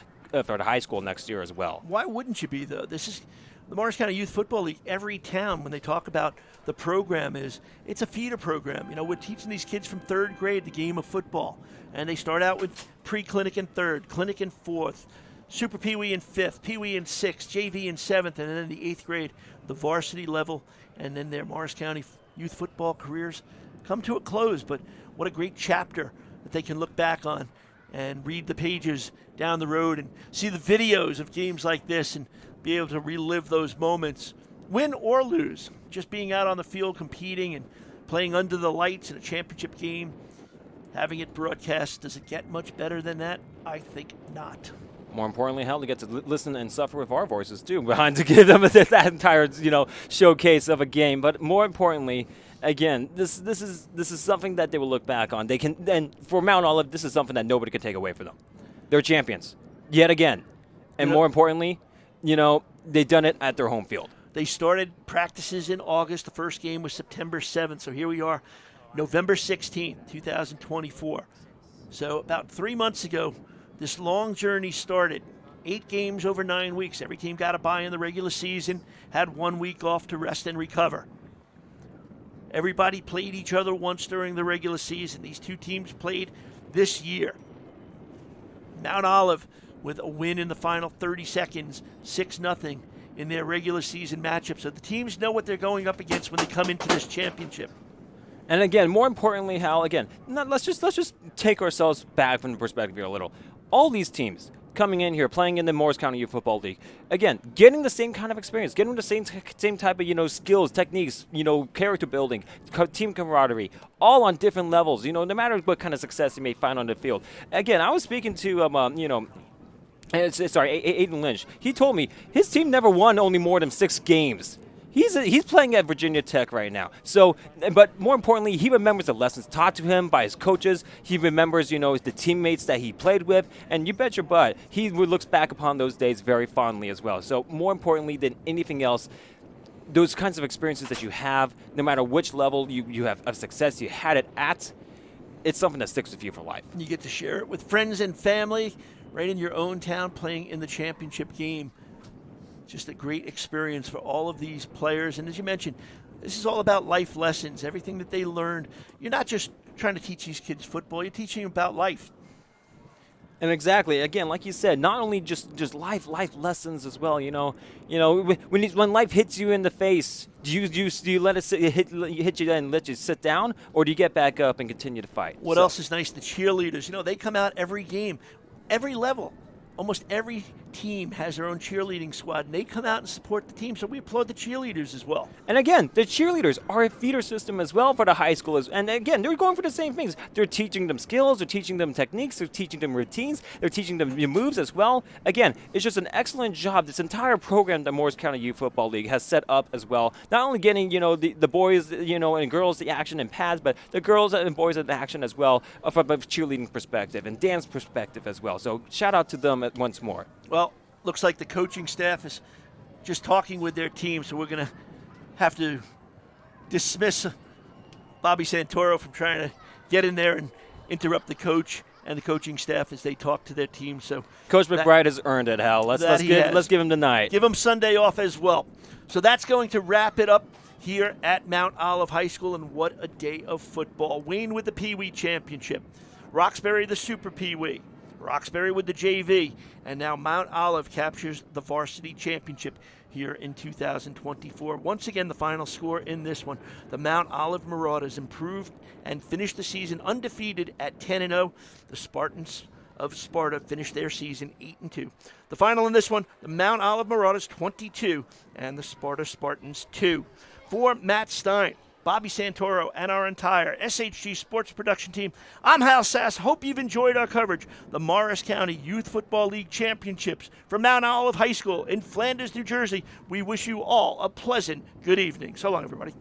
for the high school next year as well. Why wouldn't you be, though? This is the Morris County Youth Football League. Every town, when they talk about the program, it's a feeder program. You know, we're teaching these kids from third grade the game of football. And they start out with pre-clinic in third, clinic in fourth, Super Pee Wee in fifth, Pee Wee in sixth, JV in seventh, and then in the eighth grade, the varsity level, and then their Morris County youth football careers come to a close. But what a great chapter that they can look back on and read the pages down the road and see the videos of games like this and be able to relive those moments, win or lose. Just being out on the field competing and playing under the lights in a championship game, having it broadcast, does it get much better than that? I think not. More importantly, Hal, to get to listen and suffer with our voices too, behind to give them that entire showcase of a game. But more importantly, again, this is something that they will look back on. They can, and for Mount Olive, this is something that nobody can take away from them. They're champions yet again, and more importantly, they've done it at their home field. They started practices in August. The first game was September 7th. So here we are, November 16th, 2024. So about 3 months ago, this long journey started. 8 games over 9 weeks. Every team got a bye in the regular season, had 1 week off to rest and recover. Everybody played each other once during the regular season. These two teams played this year. Mount Olive with a win in the final 30 seconds, 6-0 in their regular season matchup. So the teams know what they're going up against when they come into this championship. And again, more importantly, Hal, again, let's just take ourselves back from the perspective here a little. All these teams coming in here, playing in the Morris County Youth Football League, again, getting the same kind of experience, getting the same type of skills, techniques, character building, team camaraderie, all on different levels. No matter what kind of success you may find on the field. Again, I was speaking to Aiden Lynch. He told me his team never won only more than 6 games. He's playing at Virginia Tech right now. So, but more importantly, he remembers the lessons taught to him by his coaches. He remembers, the teammates that he played with, and you bet your butt, he looks back upon those days very fondly as well. So, more importantly than anything else, those kinds of experiences that you have, no matter which level you have of success you had it at, it's something that sticks with you for life. You get to share it with friends and family right in your own town playing in the championship game. Just a great experience for all of these players. And as you mentioned, this is all about life lessons, everything that they learned. You're not just trying to teach these kids football, you're teaching them about life. And exactly, again, like you said, not only just life lessons as well. When life hits you in the face, do you let it hit you and let you sit down, or do you get back up and continue to fight? What else is nice? The cheerleaders. They come out every game, every level. Almost every team has their own cheerleading squad, and they come out and support the team, so we applaud the cheerleaders as well. And again, the cheerleaders are a feeder system as well for the high schoolers. And again, they're going for the same things. They're teaching them skills, they're teaching them techniques, they're teaching them routines, they're teaching them moves as well. Again, it's just an excellent job. This entire program that Morris County Youth Football League has set up as well. Not only getting, the boys, and girls the action and pads, but the girls and boys the action as well from a cheerleading perspective and dance perspective as well. So shout out to them once more. Well, looks like the coaching staff is just talking with their team, so we're going to have to dismiss Bobby Santoro from trying to get in there and interrupt the coach and the coaching staff as they talk to their team. So Coach McBride has earned it, Hal. Let's give him the night. Give him Sunday off as well. So that's going to wrap it up here at Mount Olive High School, and what a day of football. Wayne with the Pee Wee Championship, Roxbury the Super Pee Wee, Roxbury with the JV, and now Mount Olive captures the Varsity Championship here in 2024. Once again, the final score in this one, the Mount Olive Marauders improved and finished the season undefeated at 10-0. The Spartans of Sparta finished their season 8-2. The final in this one, the Mount Olive Marauders 22 and the Sparta Spartans 2. For Matt Stein, Bobby Santoro, and our entire SHG Sports Production team, I'm Hal Sass. Hope you've enjoyed our coverage. The Morris County Youth Football League Championships from Mount Olive High School in Flanders, New Jersey. We wish you all a pleasant good evening. So long, everybody.